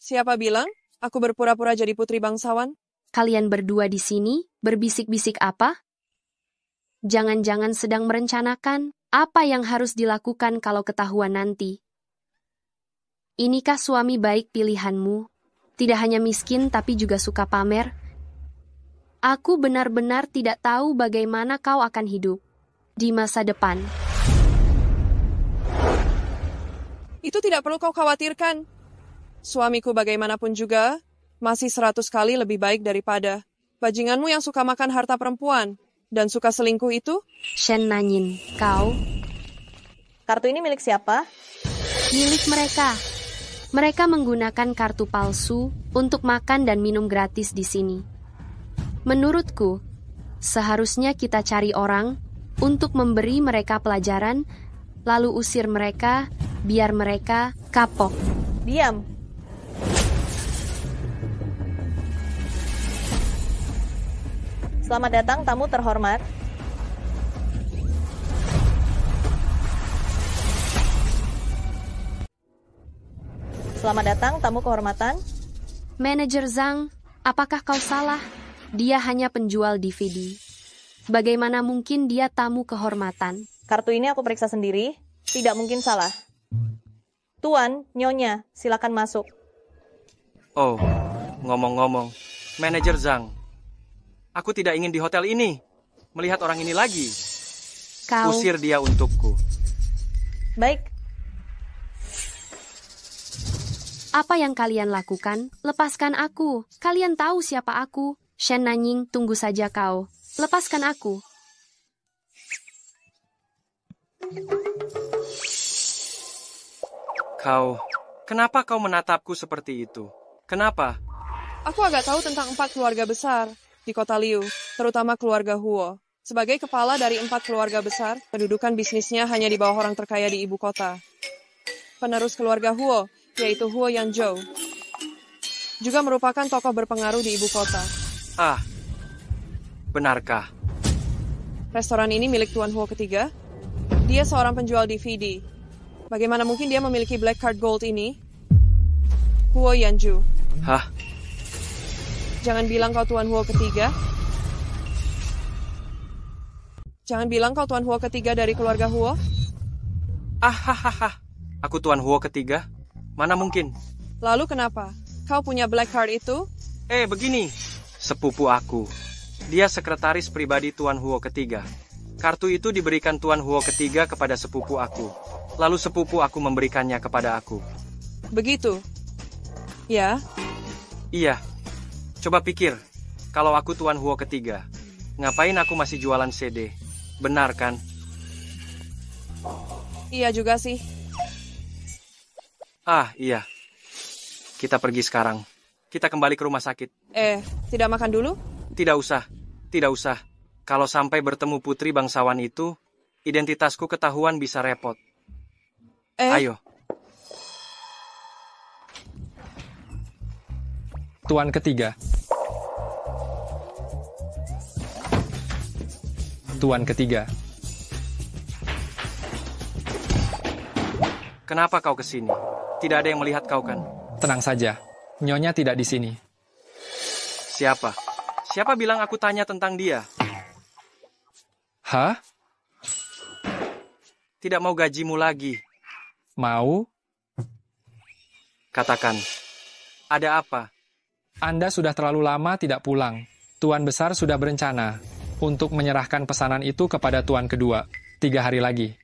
Speaker 2: Siapa bilang aku berpura-pura jadi putri bangsawan?
Speaker 8: Kalian berdua di sini berbisik-bisik apa? Jangan-jangan sedang merencanakan apa yang harus dilakukan kalau ketahuan nanti. Inikah suami baik pilihanmu? Tidak hanya miskin tapi juga suka pamer? Aku benar-benar tidak tahu bagaimana kau akan hidup di masa depan.
Speaker 2: Itu tidak perlu kau khawatirkan. Suamiku bagaimanapun juga, masih 100 kali lebih baik daripada bajinganmu yang suka makan harta perempuan dan suka selingkuh itu.
Speaker 8: Shen Nanyin, kau?
Speaker 6: Kartu ini milik siapa?
Speaker 8: Milik mereka. Mereka menggunakan kartu palsu untuk makan dan minum gratis di sini. Menurutku, seharusnya kita cari orang untuk memberi mereka pelajaran, lalu usir mereka, biar mereka kapok.
Speaker 6: Diam. Selamat datang tamu terhormat. Selamat datang tamu kehormatan.
Speaker 8: Manajer Zhang, apakah kau salah? Dia hanya penjual DVD. Bagaimana mungkin dia tamu kehormatan?
Speaker 6: Kartu ini aku periksa sendiri. Tidak mungkin salah. Tuan, Nyonya, silakan masuk.
Speaker 4: Oh, ngomong-ngomong, Manajer Zhang, aku tidak ingin di hotel ini. Melihat orang ini lagi.
Speaker 8: Kau...
Speaker 4: Usir dia untukku.
Speaker 6: Baik.
Speaker 8: Apa yang kalian lakukan? Lepaskan aku. Kalian tahu siapa aku. Shen Nanyin, tunggu saja kau. Lepaskan aku.
Speaker 4: Kenapa kau menatapku seperti itu? Kenapa?
Speaker 2: Aku agak tahu tentang 4 keluarga besar di kota Liu, terutama keluarga Huo. Sebagai kepala dari 4 keluarga besar, kedudukan bisnisnya hanya di bawah orang terkaya di ibu kota. Penerus keluarga Huo, yaitu Huo Yanzhou, juga merupakan tokoh berpengaruh di ibu kota.
Speaker 4: Ah, benarkah?
Speaker 2: Restoran ini milik Tuan Huo ketiga. Dia seorang penjual DVD. Bagaimana mungkin dia memiliki Black Card Gold ini? Huo Yanzhou.
Speaker 4: Hah?
Speaker 2: Jangan bilang kau Tuan Huo ketiga. Jangan bilang kau Tuan Huo ketiga dari keluarga Huo.
Speaker 4: Hahaha. Aku Tuan Huo ketiga? Mana mungkin?
Speaker 2: Lalu kenapa? Kau punya Black Card itu?
Speaker 4: Begini. Sepupu aku. Dia sekretaris pribadi Tuan Huo ketiga. Kartu itu diberikan Tuan Huo ketiga kepada sepupu aku. Lalu sepupu aku memberikannya kepada aku.
Speaker 2: Begitu? Ya?
Speaker 4: Iya. Coba pikir, kalau aku Tuan Huo ketiga, ngapain aku masih jualan CD? Benar kan?
Speaker 2: Iya juga sih.
Speaker 4: Iya. Kita pergi sekarang. Kita kembali ke rumah sakit.
Speaker 2: Tidak makan dulu?
Speaker 4: Tidak usah. Tidak usah. Kalau sampai bertemu putri bangsawan itu, identitasku ketahuan bisa repot. Ayo.
Speaker 3: Tuan ketiga. Tuan ketiga.
Speaker 4: Kenapa kau kesini? Tidak ada yang melihat kau kan?
Speaker 3: Tenang saja. Nyonya tidak di sini.
Speaker 4: Siapa? Siapa bilang aku tanya tentang dia?
Speaker 3: Hah?
Speaker 4: Tidak mau gajimu lagi.
Speaker 3: Mau?
Speaker 4: Katakan. Ada apa?
Speaker 3: Anda sudah terlalu lama tidak pulang. Tuan besar sudah berencana untuk menyerahkan pesanan itu kepada tuan kedua 3 hari lagi.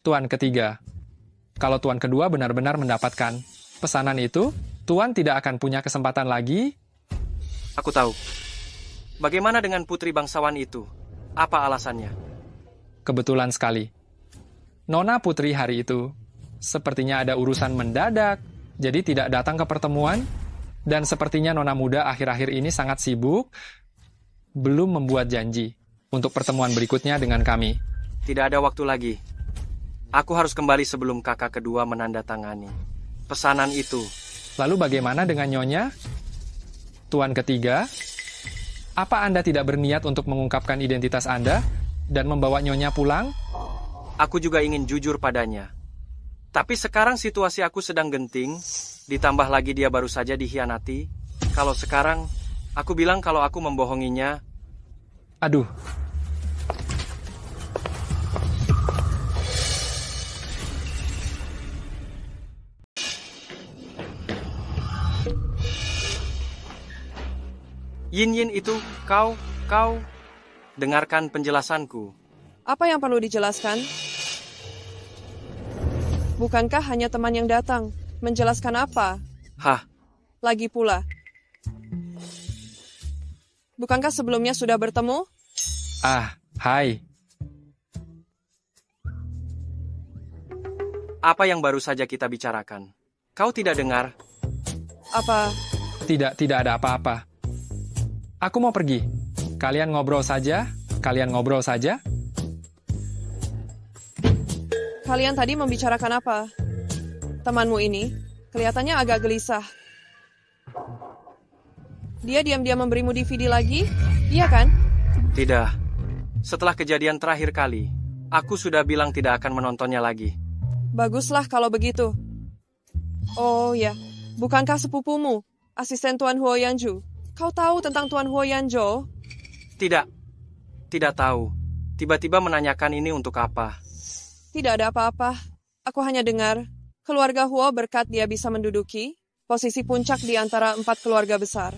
Speaker 3: Tuan ketiga. Kalau tuan kedua benar-benar mendapatkan pesanan itu, tuan tidak akan punya kesempatan lagi.
Speaker 4: Aku tahu. Bagaimana dengan putri bangsawan itu? Apa alasannya?
Speaker 3: Kebetulan sekali. Nona putri hari itu sepertinya ada urusan mendadak, jadi tidak datang ke pertemuan. Dan sepertinya nona muda akhir-akhir ini sangat sibuk, belum membuat janji untuk pertemuan berikutnya dengan kami.
Speaker 4: Tidak ada waktu lagi. Aku harus kembali sebelum kakak kedua menandatangani pesanan itu.
Speaker 3: Lalu bagaimana dengan Nyonya? Tuan ketiga, apa Anda tidak berniat untuk mengungkapkan identitas Anda dan membawa Nyonya pulang?
Speaker 4: Aku juga ingin jujur padanya. Tapi sekarang situasi aku sedang genting, ditambah lagi dia baru saja dikhianati. Kalau sekarang, aku bilang kalau aku membohonginya.
Speaker 3: Aduh.
Speaker 4: Yin itu, kau, dengarkan penjelasanku.
Speaker 2: Apa yang perlu dijelaskan? Bukankah hanya teman yang datang? Menjelaskan apa?
Speaker 4: Hah,
Speaker 2: Lagi pula. Bukankah sebelumnya sudah bertemu?
Speaker 3: Hai.
Speaker 4: apa yang baru saja kita bicarakan? Kau tidak dengar?
Speaker 2: Apa?
Speaker 3: Tidak ada apa-apa. Aku mau pergi. Kalian ngobrol saja.
Speaker 2: Kalian tadi membicarakan apa? Temanmu ini kelihatannya agak gelisah. Dia diam-diam memberimu DVD lagi? Iya kan?
Speaker 4: Tidak. Setelah kejadian terakhir kali, aku sudah bilang tidak akan menontonnya lagi.
Speaker 2: Baguslah kalau begitu. Oh ya, bukankah sepupumu, asisten Tuan Huo Yanju? Kau tahu tentang Tuan Huo Yanjo?
Speaker 4: Tidak tahu. Tiba-tiba menanyakan ini untuk apa?
Speaker 2: Tidak ada apa-apa. Aku hanya dengar, keluarga Huo berkat dia bisa menduduki posisi puncak di antara 4 keluarga besar.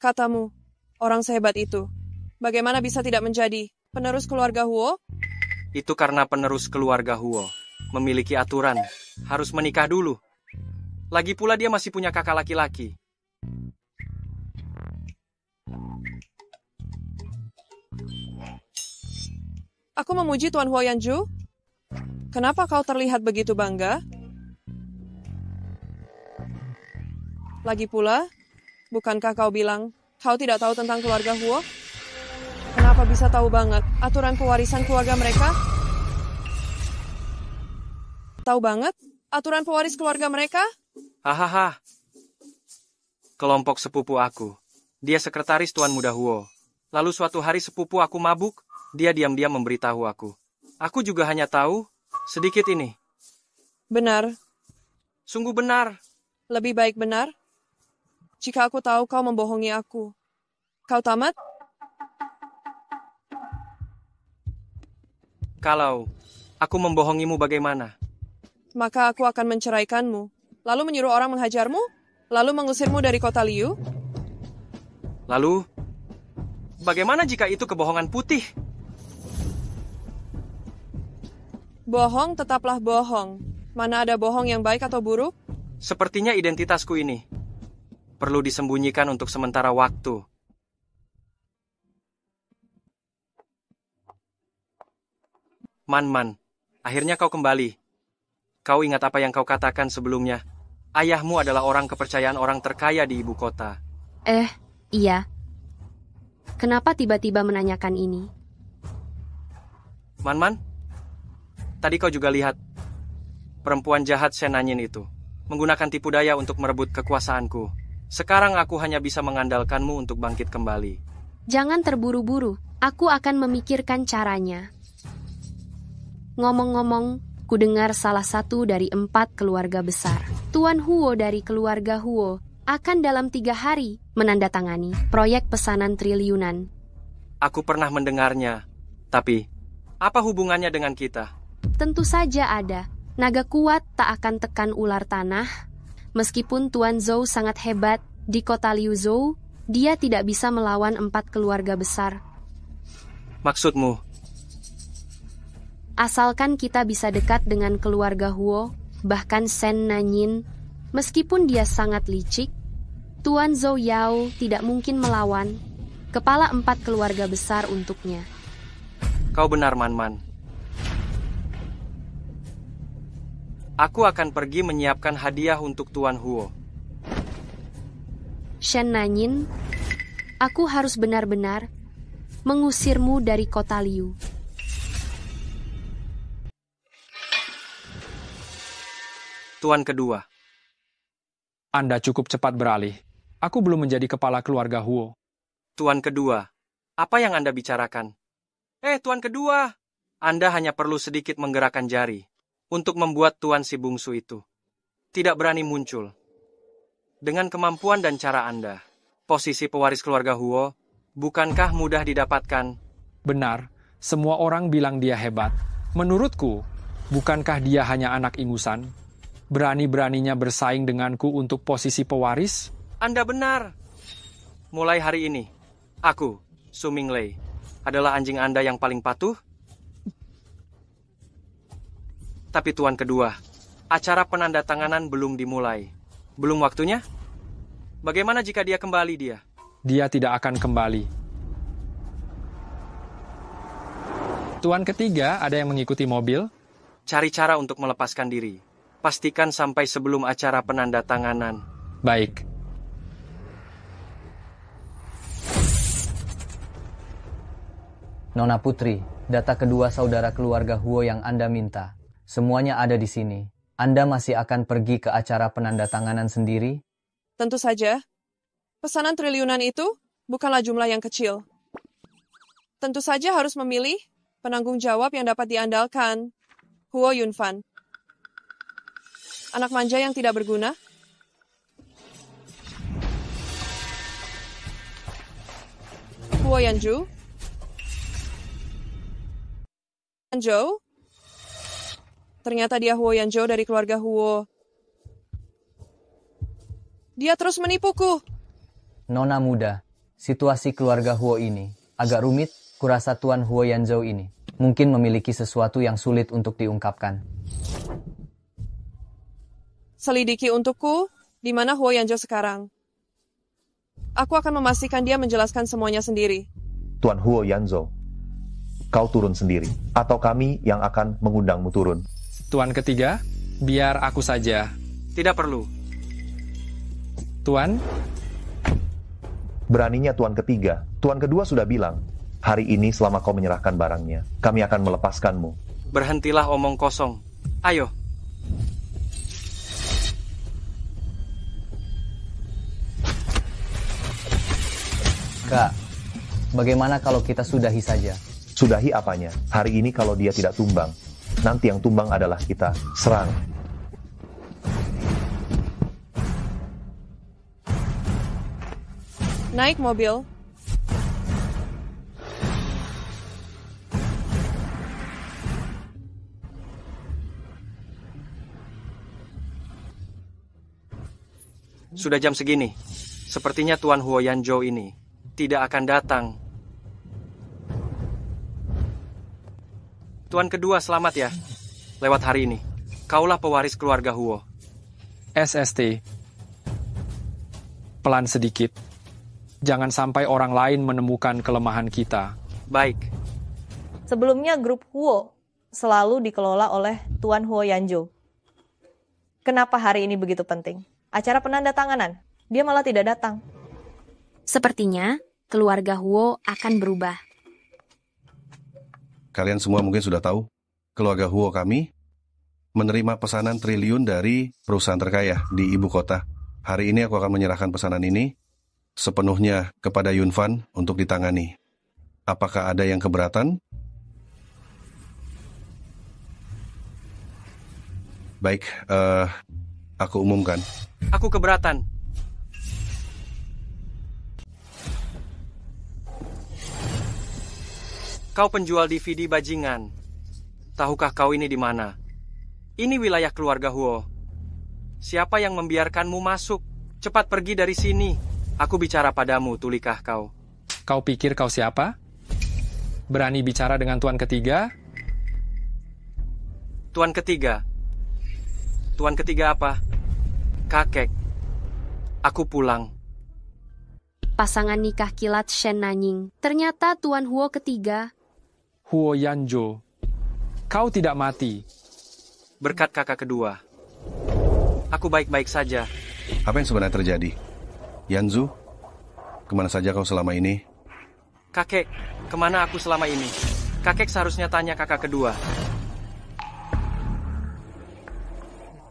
Speaker 2: Katamu, orang sehebat itu, bagaimana bisa tidak menjadi penerus keluarga Huo?
Speaker 4: Itu karena penerus keluarga Huo memiliki aturan, harus menikah dulu. Lagi pula dia masih punya kakak laki-laki.
Speaker 2: Aku memuji Tuan Huo Yanju. Kenapa kau terlihat begitu bangga? Lagi pula, bukankah kau bilang kau tidak tahu tentang keluarga Huo? Kenapa bisa tahu banget aturan pewarisan keluarga mereka? Tahu banget aturan pewaris keluarga mereka?
Speaker 4: Hahaha. Kelompok sepupu aku. Dia sekretaris Tuan Muda Huo. Lalu suatu hari sepupu aku mabuk, dia diam-diam memberitahu aku. Aku juga hanya tahu sedikit ini.
Speaker 2: Benar.
Speaker 4: Sungguh benar.
Speaker 2: Lebih baik benar. Jika aku tahu kau membohongi aku. Kau tamat?
Speaker 4: Kalau aku membohongimu bagaimana?
Speaker 2: Maka aku akan menceraikanmu. Lalu menyuruh orang menghajarmu? Lalu mengusirmu dari kota Liu?
Speaker 4: Lalu, bagaimana jika itu kebohongan putih?
Speaker 2: Bohong tetaplah bohong. Mana ada bohong yang baik atau buruk?
Speaker 4: Sepertinya identitasku ini perlu disembunyikan untuk sementara waktu. Man, akhirnya kau kembali. Kau ingat apa yang kau katakan sebelumnya? Ayahmu adalah orang kepercayaan orang terkaya di ibu kota.
Speaker 8: Iya. Kenapa tiba-tiba menanyakan ini?
Speaker 4: Man, tadi kau juga lihat perempuan jahat Shen Nanyin itu menggunakan tipu daya untuk merebut kekuasaanku. Sekarang aku hanya bisa mengandalkanmu untuk bangkit kembali.
Speaker 8: Jangan terburu-buru. Aku akan memikirkan caranya. Ngomong-ngomong, ku dengar salah satu dari 4 keluarga besar, Tuan Huo dari keluarga Huo, akan dalam 3 hari menandatangani proyek pesanan triliunan.
Speaker 4: Aku pernah mendengarnya, tapi apa hubungannya dengan kita?
Speaker 8: Tentu saja ada. Naga kuat tak akan tekan ular tanah. Meskipun Tuan Zhou sangat hebat di kota Liu Zhou, dia tidak bisa melawan 4 keluarga besar.
Speaker 4: Maksudmu?
Speaker 8: Asalkan kita bisa dekat dengan keluarga Huo, bahkan Shen Nanyin, meskipun dia sangat licik, Tuan Zhou Yao tidak mungkin melawan kepala 4 keluarga besar untuknya.
Speaker 4: Kau benar, Man. Aku akan pergi menyiapkan hadiah untuk Tuan Huo.
Speaker 8: Shen Nanyin, aku harus benar-benar mengusirmu dari kota Liu.
Speaker 4: Tuan kedua.
Speaker 3: Anda cukup cepat beralih. Aku belum menjadi kepala keluarga Huo.
Speaker 4: Tuan kedua, apa yang Anda bicarakan? Tuan kedua, Anda hanya perlu sedikit menggerakkan jari untuk membuat Tuan si bungsu itu tidak berani muncul. Dengan kemampuan dan cara Anda, posisi pewaris keluarga Huo bukankah mudah didapatkan?
Speaker 3: Benar, semua orang bilang dia hebat. Menurutku, bukankah dia hanya anak ingusan? Berani-beraninya bersaing denganku untuk posisi pewaris?
Speaker 4: Anda benar. Mulai hari ini, aku, Su Minglei, adalah anjing Anda yang paling patuh. Tapi Tuan kedua, Acara penandatanganan belum dimulai. Belum waktunya? Bagaimana jika dia kembali dia?
Speaker 3: Dia tidak akan kembali. Tuan ketiga, ada yang mengikuti mobil?
Speaker 4: Cari cara untuk melepaskan diri. Pastikan sampai sebelum acara penandatanganan.
Speaker 3: Baik.
Speaker 1: Nona Putri, data kedua saudara keluarga Huo yang Anda minta. Semuanya ada di sini. Anda masih akan pergi ke acara penandatanganan sendiri?
Speaker 2: Tentu saja. Pesanan triliunan itu bukanlah jumlah yang kecil. Tentu saja harus memilih penanggung jawab yang dapat diandalkan. Huo Yunfan. Anak manja yang tidak berguna? Huo Yanju? Yanzhou? Ternyata dia Huo Yanzhou dari keluarga Huo. Dia terus menipuku.
Speaker 1: Nona muda, situasi keluarga Huo ini agak rumit. Kurasa Tuan Huo Yanzhou ini mungkin memiliki sesuatu yang sulit untuk diungkapkan.
Speaker 2: Selidiki untukku, di mana Huo Yanzhou sekarang. Aku akan memastikan dia menjelaskan semuanya sendiri.
Speaker 10: Tuan Huo Yanzhou, kau turun sendiri, atau kami yang akan mengundangmu turun.
Speaker 3: Tuan ketiga, biar aku saja.
Speaker 4: Tidak perlu.
Speaker 3: Tuan?
Speaker 10: Beraninya Tuan ketiga. Tuan kedua sudah bilang, hari ini selama kau menyerahkan barangnya, kami akan melepaskanmu.
Speaker 4: Berhentilah omong kosong. Ayo.
Speaker 1: Kak, bagaimana kalau kita sudahi saja?
Speaker 10: Sudahi apanya? Hari ini kalau dia tidak tumbang, nanti yang tumbang adalah kita. Serang.
Speaker 2: Naik mobil.
Speaker 4: Sudah jam segini. Sepertinya Tuan Huo Yanzhou ini tidak akan datang. Tuan kedua, selamat ya. Lewat hari ini. Kaulah pewaris keluarga Huo.
Speaker 3: SST. Pelan sedikit. Jangan sampai orang lain menemukan kelemahan kita.
Speaker 4: Baik.
Speaker 6: Sebelumnya grup Huo selalu dikelola oleh Tuan Huo Yanzhou. Kenapa hari ini begitu penting? Acara penandatanganan, dia malah tidak datang.
Speaker 8: Sepertinya keluarga Huo akan berubah.
Speaker 11: Kalian semua mungkin sudah tahu, keluarga Huo kami menerima pesanan triliun dari perusahaan terkaya di ibu kota. Hari ini aku akan menyerahkan pesanan ini sepenuhnya kepada Yunfan untuk ditangani. Apakah ada yang keberatan? Baik, aku umumkan.
Speaker 4: Aku keberatan. Kau penjual DVD bajingan. Tahukah kau ini di mana? Ini wilayah keluarga Huo. Siapa yang membiarkanmu masuk? Cepat pergi dari sini. Aku bicara padamu, tulikah kau?
Speaker 3: Kau pikir kau siapa? Berani bicara dengan tuan ketiga?
Speaker 4: Tuan ketiga? Tuan ketiga apa? Kakek. Aku pulang.
Speaker 8: Pasangan nikah kilat Shen Nanying. Ternyata Tuan Huo ketiga.
Speaker 3: Huo Yanzhou. Kau tidak mati.
Speaker 4: Berkat kakak kedua. Aku baik-baik saja.
Speaker 11: Apa yang sebenarnya terjadi? Yanzhou, kemana saja kau selama ini?
Speaker 4: Kakek, kemana aku selama ini? Kakek seharusnya tanya kakak kedua.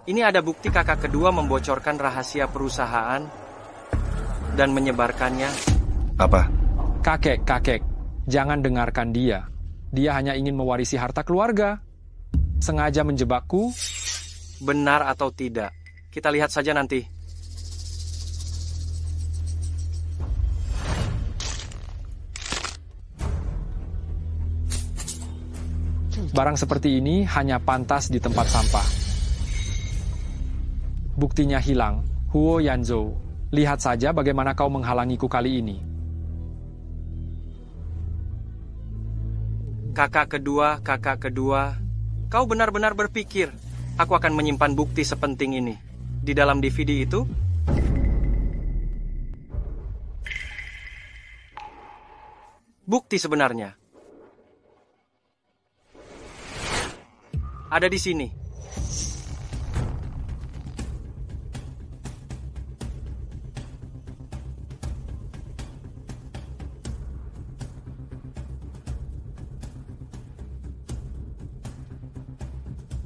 Speaker 4: Ini ada bukti kakak kedua membocorkan rahasia perusahaan dan menyebarkannya.
Speaker 3: Apa? Kakek, jangan dengarkan dia. Dia hanya ingin mewarisi harta keluarga. Sengaja menjebakku.
Speaker 4: Benar atau tidak? Kita lihat saja nanti.
Speaker 3: Barang seperti ini hanya pantas di tempat sampah. Buktinya hilang. Huo Yanzhou, lihat saja bagaimana kau menghalangiku kali ini.
Speaker 4: Kakak kedua, kau benar-benar berpikir aku akan menyimpan bukti sepenting ini. Di dalam DVD itu, bukti sebenarnya ada di sini.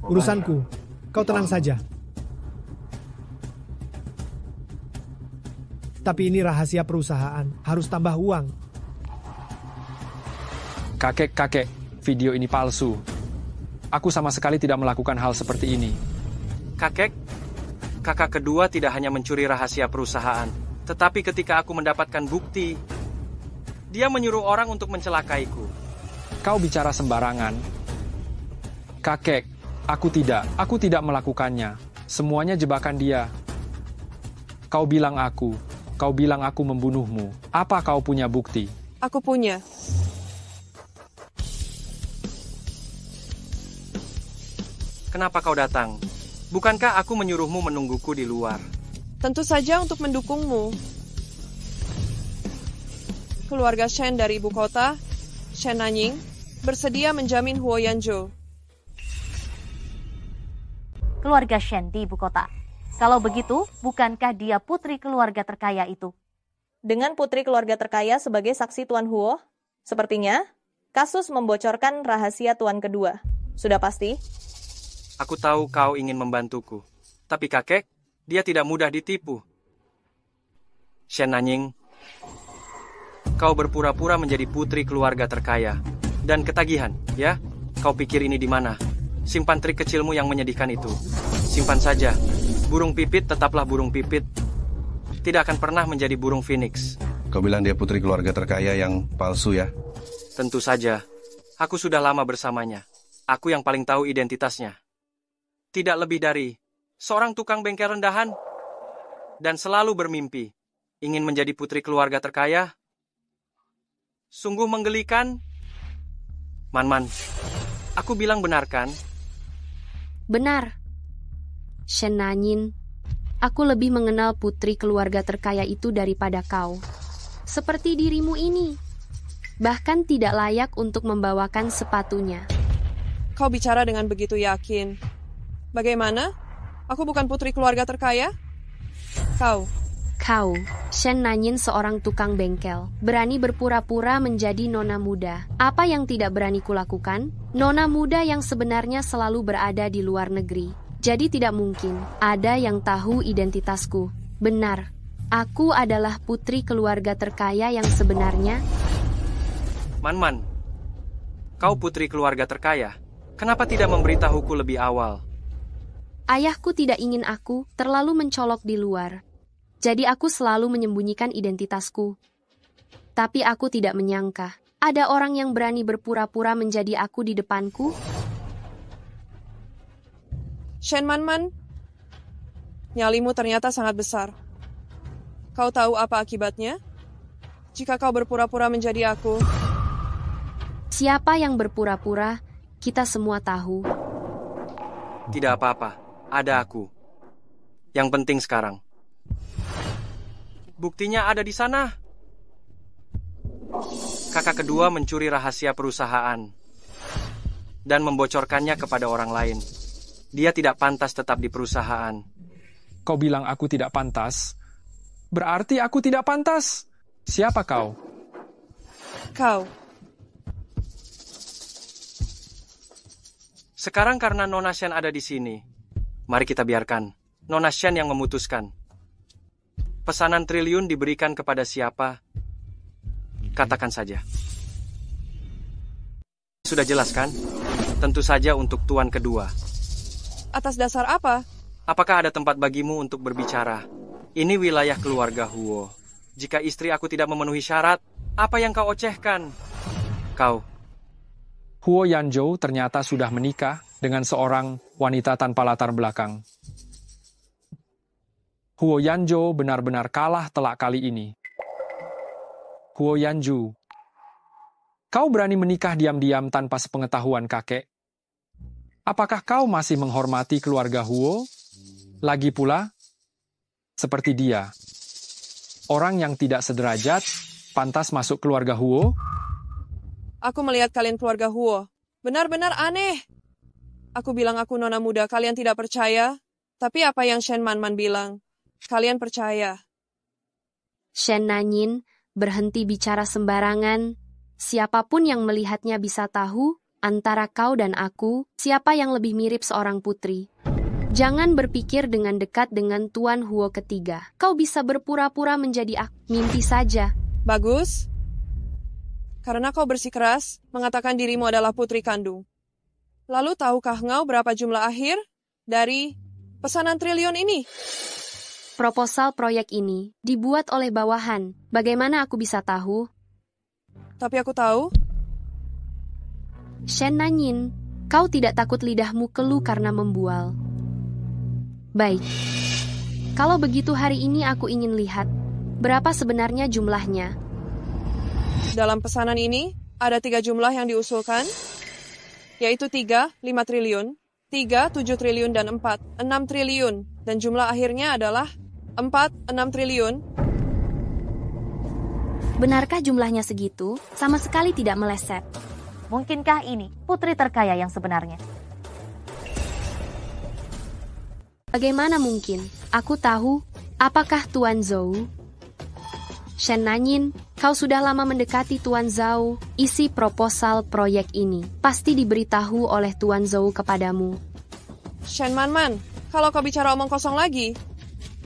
Speaker 12: Urusanku, kau tenang saja. Tapi ini rahasia perusahaan, harus tambah uang.
Speaker 3: Kakek, video ini palsu. Aku sama sekali tidak melakukan hal seperti ini.
Speaker 4: Kakak kedua tidak hanya mencuri rahasia perusahaan, tetapi ketika aku mendapatkan bukti, dia menyuruh orang untuk mencelakaiku.
Speaker 3: Kau bicara sembarangan. Kakek, aku tidak melakukannya. Semuanya jebakan dia. Kau bilang aku membunuhmu. Apa kau punya bukti?
Speaker 2: Aku punya.
Speaker 4: Kenapa kau datang? Bukankah aku menyuruhmu menungguku di luar?
Speaker 2: Tentu saja untuk mendukungmu. Keluarga Shen dari ibu kota, Shen Nanying, bersedia menjamin Huo Yanzhou.
Speaker 13: Keluarga Shen di ibu kota. Kalau begitu, bukankah dia putri keluarga terkaya itu?
Speaker 6: Dengan putri keluarga terkaya sebagai saksi Tuan Huo, sepertinya kasus membocorkan rahasia Tuan kedua. Sudah pasti?
Speaker 4: Aku tahu kau ingin membantuku. Tapi kakek, dia tidak mudah ditipu. Shen Nanying, kau berpura-pura menjadi putri keluarga terkaya. Dan ketagihan, ya? Kau pikir ini di mana? Simpan trik kecilmu yang menyedihkan itu. Simpan saja. Burung pipit tetaplah burung pipit. Tidak akan pernah menjadi burung phoenix.
Speaker 11: Kau bilang dia putri keluarga terkaya yang palsu ya?
Speaker 4: Tentu saja. Aku sudah lama bersamanya. Aku yang paling tahu identitasnya. Tidak lebih dari seorang tukang bengkel rendahan. Dan selalu bermimpi ingin menjadi putri keluarga terkaya. Sungguh menggelikan. Man, aku bilang benar kan?
Speaker 8: Benar. Shen Nanying, aku lebih mengenal putri keluarga terkaya itu daripada kau. Seperti dirimu ini. Bahkan tidak layak untuk membawakan sepatunya.
Speaker 2: Kau bicara dengan begitu yakin. Bagaimana? Aku bukan putri keluarga terkaya? Kau,
Speaker 8: Shen Nanying seorang tukang bengkel, berani berpura-pura menjadi nona muda. Apa yang tidak berani kulakukan? Nona muda yang sebenarnya selalu berada di luar negeri. Jadi tidak mungkin ada yang tahu identitasku. Benar, aku adalah putri keluarga terkaya yang sebenarnya.
Speaker 4: Man, kau putri keluarga terkaya. Kenapa tidak memberitahuku lebih awal?
Speaker 8: Ayahku tidak ingin aku terlalu mencolok di luar. Jadi aku selalu menyembunyikan identitasku. Tapi aku tidak menyangka, ada orang yang berani berpura-pura menjadi aku di depanku.
Speaker 2: Shen Man, nyalimu ternyata sangat besar. Kau tahu apa akibatnya? Jika kau berpura-pura menjadi aku.
Speaker 8: Siapa yang berpura-pura, kita semua tahu.
Speaker 4: Tidak apa-apa, ada aku. Yang penting sekarang. Buktinya ada di sana. Kakak kedua mencuri rahasia perusahaan dan membocorkannya kepada orang lain. Dia tidak pantas tetap di perusahaan.
Speaker 3: Kau bilang aku tidak pantas? Berarti aku tidak pantas. Siapa kau?
Speaker 2: Kau.
Speaker 4: Sekarang karena Nona Shen ada di sini, mari kita biarkan Nona Shen yang memutuskan. Pesanan triliun diberikan kepada siapa? Katakan saja. Sudah jelas kan? Tentu saja untuk Tuan kedua.
Speaker 2: Atas dasar apa?
Speaker 4: Apakah ada tempat bagimu untuk berbicara? Ini wilayah keluarga Huo. Jika istri aku tidak memenuhi syarat, apa yang kau ocehkan? Kau.
Speaker 3: Huo Yanzhou ternyata sudah menikah dengan seorang wanita tanpa latar belakang. Huo Yanzhou benar-benar kalah telak kali ini. Huo Yanzhou, kau berani menikah diam-diam tanpa sepengetahuan kakek? Apakah kau masih menghormati keluarga Huo? Lagi pula, seperti dia, orang yang tidak sederajat pantas masuk keluarga Huo?
Speaker 2: Aku melihat kalian keluarga Huo. Benar-benar aneh. Aku bilang aku nona muda, kalian tidak percaya. Tapi apa yang Shen Manman bilang, kalian percaya.
Speaker 8: Shen Nanyin, berhenti bicara sembarangan. Siapapun yang melihatnya bisa tahu, antara kau dan aku, siapa yang lebih mirip seorang putri. Jangan berpikir dengan dekat dengan Tuan Huo ketiga. Kau bisa berpura-pura menjadi mimpi saja.
Speaker 2: Bagus. Karena kau bersikeras, mengatakan dirimu adalah putri kandung. Lalu tahukah engkau berapa jumlah akhir dari pesanan triliun ini?
Speaker 8: Proposal proyek ini dibuat oleh bawahan. Bagaimana aku bisa tahu?
Speaker 2: Tapi aku tahu.
Speaker 8: Shen Nanyin, kau tidak takut lidahmu keluh karena membual. Baik. Kalau begitu hari ini aku ingin lihat berapa sebenarnya jumlahnya.
Speaker 2: Dalam pesanan ini, ada 3 jumlah yang diusulkan, yaitu 3, 5 triliun, 3, 7 triliun, dan 4, 6 triliun. Dan jumlah akhirnya adalah 4, 6 triliun.
Speaker 8: Benarkah jumlahnya segitu? Sama sekali tidak meleset.
Speaker 13: Mungkinkah ini putri terkaya yang sebenarnya?
Speaker 8: Bagaimana mungkin? Aku tahu. Apakah Tuan Zhou? Shen Nanyin, kau sudah lama mendekati Tuan Zhou. Isi proposal proyek ini pasti diberitahu oleh Tuan Zhou kepadamu.
Speaker 2: Shen Manman, kalau kau bicara omong kosong lagi,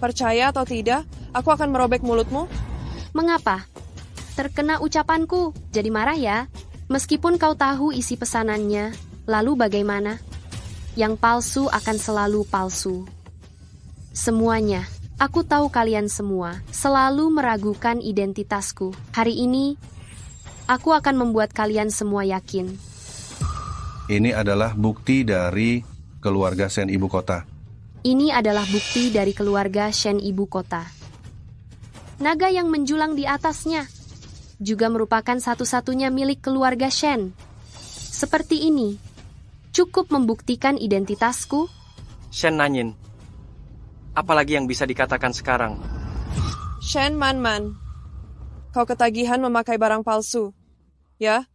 Speaker 2: percaya atau tidak, aku akan merobek mulutmu.
Speaker 8: Mengapa? Terkena ucapanku, jadi marah ya? Meskipun kau tahu isi pesanannya, lalu bagaimana? Yang palsu akan selalu palsu. Semuanya, aku tahu kalian semua selalu meragukan identitasku. Hari ini, aku akan membuat kalian semua yakin.
Speaker 11: Ini adalah bukti dari keluarga Shen Ibu Kota.
Speaker 8: Ini adalah bukti dari keluarga Shen Ibu Kota. Naga yang menjulang di atasnya juga merupakan satu-satunya milik keluarga Shen. Seperti ini, cukup membuktikan identitasku.
Speaker 4: Shen Nanyin, apalagi yang bisa dikatakan sekarang?
Speaker 2: Shen Manman, kau ketagihan memakai barang palsu, ya?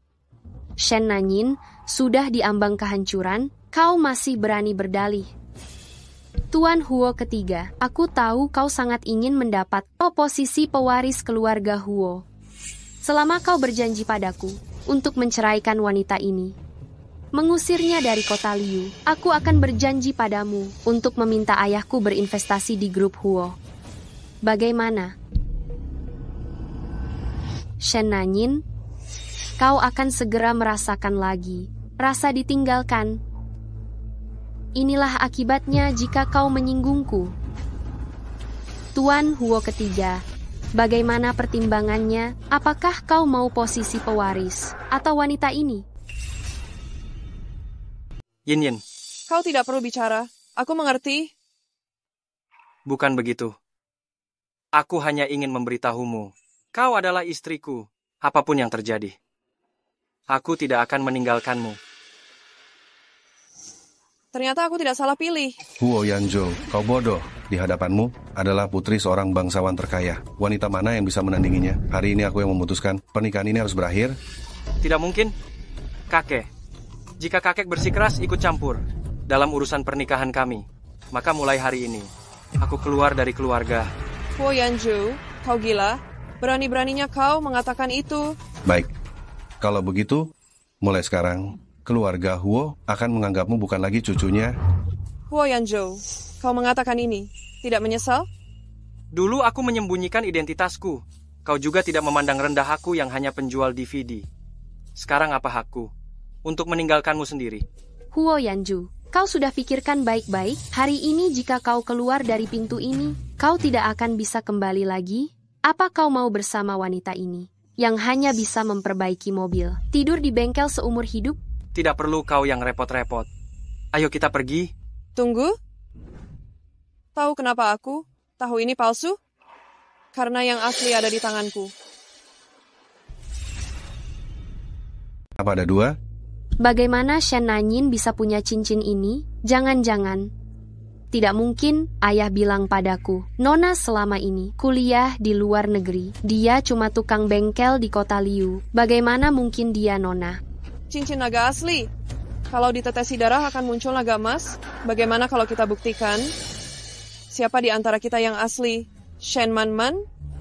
Speaker 8: Shen Nanyin, sudah diambang kehancuran, kau masih berani berdalih. Tuan Huo ketiga, aku tahu kau sangat ingin mendapat posisi pewaris keluarga Huo. Selama kau berjanji padaku untuk menceraikan wanita ini, mengusirnya dari kota Liu, aku akan berjanji padamu untuk meminta ayahku berinvestasi di grup Huo. Bagaimana? Shen Nanyin, kau akan segera merasakan lagi rasa ditinggalkan. Inilah akibatnya jika kau menyinggungku. Tuan Huo ketiga, bagaimana pertimbangannya? Apakah kau mau posisi pewaris atau wanita ini?
Speaker 4: Yin,
Speaker 2: kau tidak perlu bicara. Aku mengerti.
Speaker 4: Bukan begitu. Aku hanya ingin memberitahumu. Kau adalah istriku, apapun yang terjadi. Aku tidak akan meninggalkanmu.
Speaker 2: Ternyata aku tidak salah pilih.
Speaker 11: Huo Yanzhou, kau bodoh. Di hadapanmu adalah putri seorang bangsawan terkaya. Wanita mana yang bisa menandinginya? Hari ini aku yang memutuskan pernikahan ini harus berakhir.
Speaker 4: Tidak mungkin. Kakek, jika kakek bersikeras ikut campur dalam urusan pernikahan kami, maka mulai hari ini, aku keluar dari keluarga.
Speaker 2: Huo Yanzhou, kau gila? Berani-beraninya kau mengatakan itu.
Speaker 11: Baik, kalau begitu, mulai sekarang, keluarga Huo akan menganggapmu bukan lagi cucunya.
Speaker 2: Huo Yanzhou, kau mengatakan ini, tidak menyesal?
Speaker 4: Dulu aku menyembunyikan identitasku. Kau juga tidak memandang rendah aku yang hanya penjual DVD. Sekarang apa hakku untuk meninggalkanmu sendiri?
Speaker 8: Huo Yanzhou, kau sudah pikirkan baik-baik? Hari ini jika kau keluar dari pintu ini, kau tidak akan bisa kembali lagi? Apa kau mau bersama wanita ini, yang hanya bisa memperbaiki mobil, tidur di bengkel seumur hidup?
Speaker 4: Tidak perlu kau yang repot-repot. Ayo kita pergi.
Speaker 2: Tunggu. Tahu kenapa aku tahu ini palsu? Karena yang asli ada di tanganku.
Speaker 11: Apa ada dua?
Speaker 8: Bagaimana Shen Nanyin bisa punya cincin ini? Jangan-jangan. Tidak mungkin, ayah bilang padaku. Nona selama ini kuliah di luar negeri. Dia cuma tukang bengkel di kota Liu. Bagaimana mungkin dia Nona?
Speaker 2: Cincin naga asli. Kalau ditetesi darah akan muncul naga emas. Bagaimana kalau kita buktikan? Siapa di antara kita yang asli? Shen Man?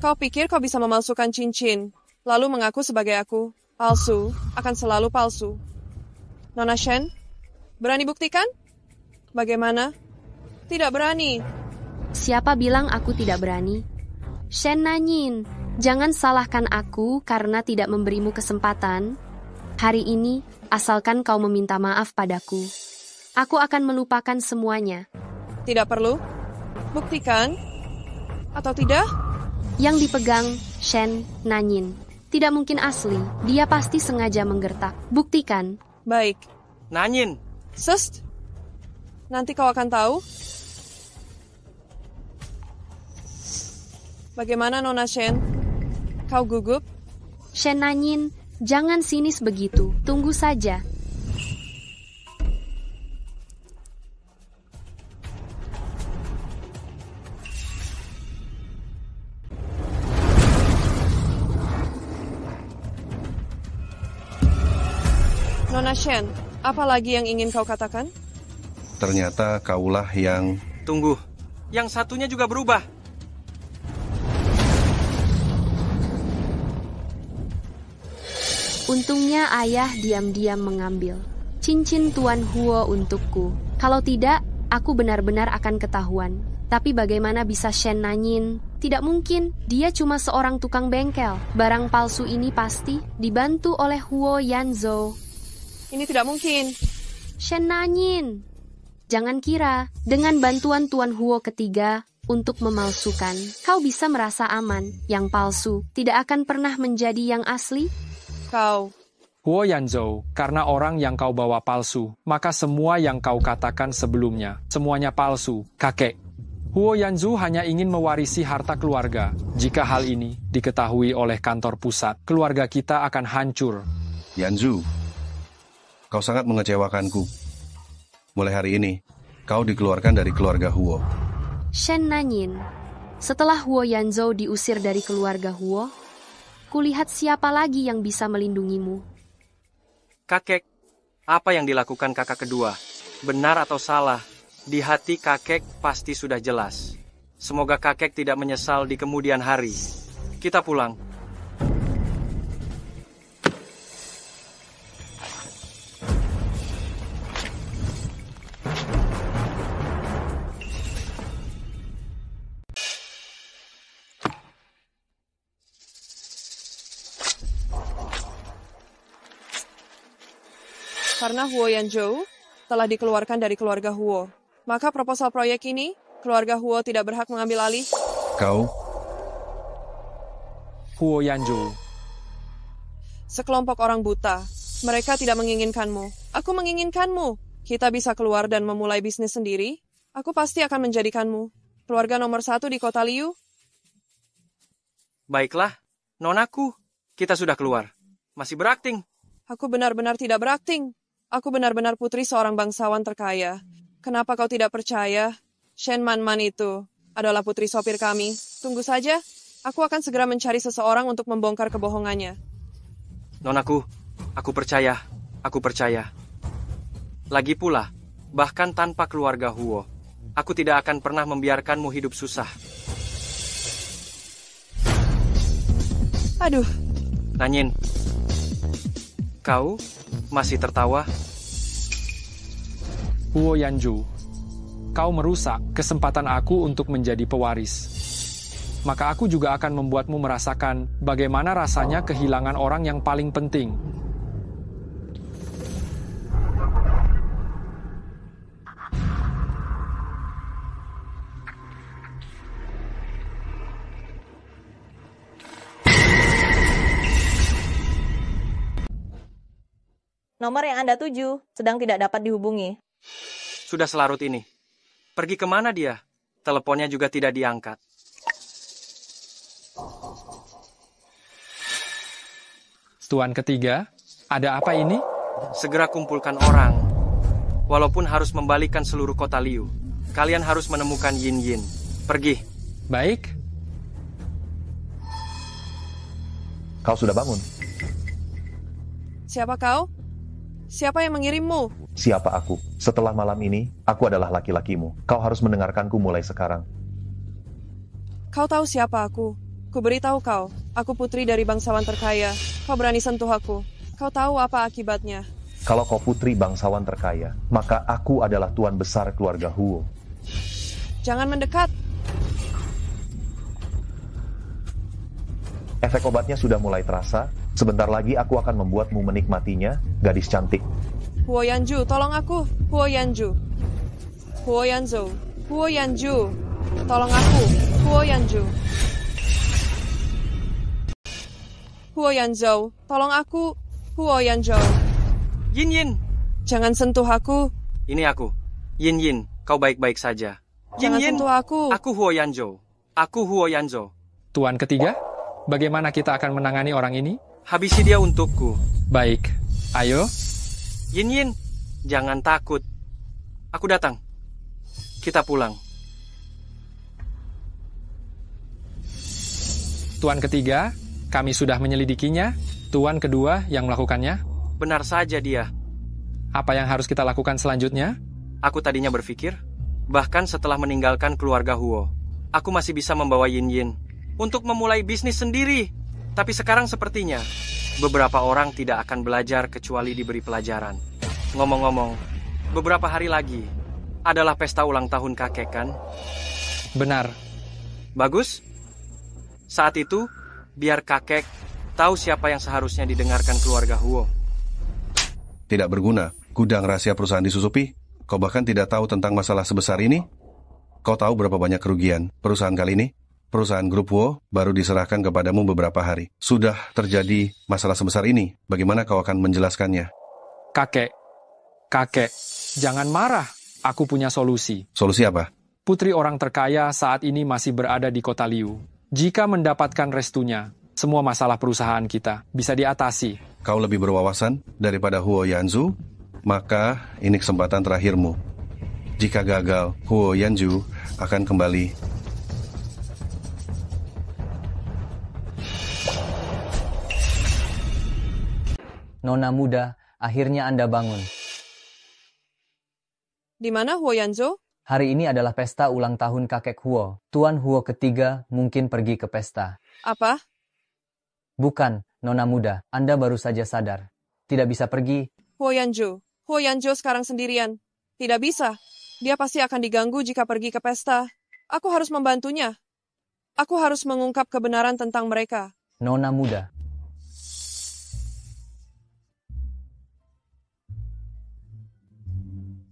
Speaker 2: Kau pikir kau bisa memalsukan cincin, lalu mengaku sebagai aku? Palsu, akan selalu palsu. Nona Shen, berani buktikan? Bagaimana? Tidak berani.
Speaker 8: Siapa bilang aku tidak berani? Shen Nanyin, jangan salahkan aku karena tidak memberimu kesempatan. Hari ini, asalkan kau meminta maaf padaku, aku akan melupakan semuanya.
Speaker 2: Tidak perlu. Buktikan. Atau tidak?
Speaker 8: Yang dipegang Shen Nanyin. Tidak mungkin asli. Dia pasti sengaja menggertak. Buktikan.
Speaker 2: Baik.
Speaker 4: Nanyin.
Speaker 2: Sust. Nanti kau akan tahu. Bagaimana Nona Shen? Kau gugup?
Speaker 8: Shen Nanyin, jangan sinis begitu. Tunggu saja.
Speaker 2: Nona Shen, apa lagi yang ingin kau katakan?
Speaker 11: Ternyata kaulah yang...
Speaker 4: Tunggu, yang satunya juga berubah.
Speaker 8: Untungnya ayah diam-diam mengambil cincin Tuan Huo untukku. Kalau tidak, aku benar-benar akan ketahuan. Tapi bagaimana bisa Shen Nanyin? Tidak mungkin, dia cuma seorang tukang bengkel. Barang palsu ini pasti dibantu oleh Huo Yanzhou.
Speaker 2: Ini tidak mungkin.
Speaker 8: Shen Nanyin, jangan kira dengan bantuan Tuan Huo ketiga untuk memalsukan, kau bisa merasa aman. Yang palsu tidak akan pernah menjadi yang asli.
Speaker 2: Kau.
Speaker 3: Huo Yanzhou, karena orang yang kau bawa palsu, maka semua yang kau katakan sebelumnya, semuanya palsu, kakek. Huo Yanzhou hanya ingin mewarisi harta keluarga. Jika hal ini diketahui oleh kantor pusat, keluarga kita akan hancur.
Speaker 11: Yanzhou, kau sangat mengecewakanku. Mulai hari ini, kau dikeluarkan dari keluarga Huo.
Speaker 8: Shen Nanyin, setelah Huo Yanzhou diusir dari keluarga Huo, kulihat siapa lagi yang bisa melindungimu.
Speaker 4: Kakek, apa yang dilakukan kakak kedua? Benar atau salah? Di hati kakek pasti sudah jelas. Semoga kakek tidak menyesal di kemudian hari. Kita pulang.
Speaker 2: Karena Huo Yanzhou telah dikeluarkan dari keluarga Huo, maka proposal proyek ini, keluarga Huo tidak berhak mengambil alih.
Speaker 11: Kau?
Speaker 3: Huo Yanzhou.
Speaker 2: Sekelompok orang buta. Mereka tidak menginginkanmu. Aku menginginkanmu. Kita bisa keluar dan memulai bisnis sendiri. Aku pasti akan menjadikanmu keluarga nomor 1 di kota Liu.
Speaker 4: Baiklah, nonaku. Kita sudah keluar. Masih berakting.
Speaker 2: Aku benar-benar tidak berakting. Aku benar-benar putri seorang bangsawan terkaya. Kenapa kau tidak percaya? Shen Man itu adalah putri sopir kami. Tunggu saja. Aku akan segera mencari seseorang untuk membongkar kebohongannya.
Speaker 4: Nonaku, aku percaya. Aku percaya. Lagi pula, bahkan tanpa keluarga Huo, aku tidak akan pernah membiarkanmu hidup susah.
Speaker 2: Aduh.
Speaker 4: Nanyin, kau masih tertawa?
Speaker 3: Huo Yanzhou, kau merusak kesempatan aku untuk menjadi pewaris. Maka aku juga akan membuatmu merasakan bagaimana rasanya kehilangan orang yang paling penting.
Speaker 6: Nomor yang Anda tuju sedang tidak dapat dihubungi.
Speaker 4: Sudah selarut ini. Pergi kemana dia? Teleponnya juga tidak diangkat.
Speaker 3: Tuan ketiga, ada apa ini?
Speaker 4: Segera kumpulkan orang. Walaupun harus membalikan seluruh kota Liu, kalian harus menemukan Yin Yin. Pergi.
Speaker 3: Baik.
Speaker 10: Kau sudah bangun.
Speaker 2: Siapa kau? Siapa yang mengirimmu?
Speaker 10: Siapa aku? Setelah malam ini, aku adalah laki-lakimu. Kau harus mendengarkanku mulai sekarang.
Speaker 2: Kau tahu siapa aku? Ku beritahu kau, aku putri dari bangsawan terkaya. Kau berani sentuh aku. Kau tahu apa akibatnya?
Speaker 10: Kalau kau putri bangsawan terkaya, maka aku adalah tuan besar keluarga Huo.
Speaker 2: Jangan mendekat.
Speaker 10: Efek obatnya sudah mulai terasa. Sebentar lagi aku akan membuatmu menikmatinya, gadis cantik.
Speaker 2: Huo Yanju, tolong aku. Huo Yanju. Huo Yanzhou. Huo Yanju. Tolong aku. Huo Yanju. Huo Yanzhou. Tolong aku. Huo Yanzhou.
Speaker 4: Yin Yin.
Speaker 2: Jangan sentuh aku.
Speaker 4: Ini aku. Yin Yin, kau baik-baik saja.
Speaker 2: Jangan
Speaker 4: Yin Yin.
Speaker 2: sentuh aku.
Speaker 4: Aku Huo Yanzhou. Aku Huo Yanzhou.
Speaker 3: Tuan ketiga, bagaimana kita akan menangani orang ini?
Speaker 4: Habisi dia untukku.
Speaker 3: Baik. Ayo.
Speaker 4: Yin Yin, jangan takut. Aku datang. Kita pulang.
Speaker 3: Tuan ketiga, kami sudah menyelidikinya. Tuan kedua yang melakukannya.
Speaker 4: Benar saja dia.
Speaker 3: Apa yang harus kita lakukan selanjutnya?
Speaker 4: Aku tadinya berpikir, bahkan setelah meninggalkan keluarga Huo, aku masih bisa membawa Yin Yin untuk memulai bisnis sendiri. Tapi sekarang sepertinya, beberapa orang tidak akan belajar kecuali diberi pelajaran. Ngomong-ngomong, beberapa hari lagi adalah pesta ulang tahun kakek kan?
Speaker 3: Benar.
Speaker 4: Bagus. Saat itu, biar kakek tahu siapa yang seharusnya didengarkan keluarga Huo.
Speaker 11: Tidak berguna. Gudang rahasia perusahaan disusupi. Kau bahkan tidak tahu tentang masalah sebesar ini. Kau tahu berapa banyak kerugian perusahaan kali ini? Perusahaan grup Huo baru diserahkan kepadamu beberapa hari. Sudah terjadi masalah sebesar ini. Bagaimana kau akan menjelaskannya?
Speaker 3: Kakek, jangan marah. Aku punya solusi.
Speaker 11: Solusi apa?
Speaker 3: Putri orang terkaya saat ini masih berada di kota Liu. Jika mendapatkan restunya, semua masalah perusahaan kita bisa diatasi.
Speaker 11: Kau lebih berwawasan daripada Huo Yanzhu, maka ini kesempatan terakhirmu. Jika gagal, Huo Yanzhu akan kembali.
Speaker 1: Nona muda, akhirnya Anda bangun.
Speaker 2: Di mana Huo Yanzhou?
Speaker 1: Hari ini adalah pesta ulang tahun kakek Huo. Tuan Huo ketiga mungkin pergi ke pesta.
Speaker 2: Apa?
Speaker 1: Bukan, Nona muda, Anda baru saja sadar. Tidak bisa pergi.
Speaker 2: Huo Yanzhou sekarang sendirian. Tidak bisa. Dia pasti akan diganggu jika pergi ke pesta. Aku harus membantunya. Aku harus mengungkap kebenaran tentang mereka.
Speaker 1: Nona muda.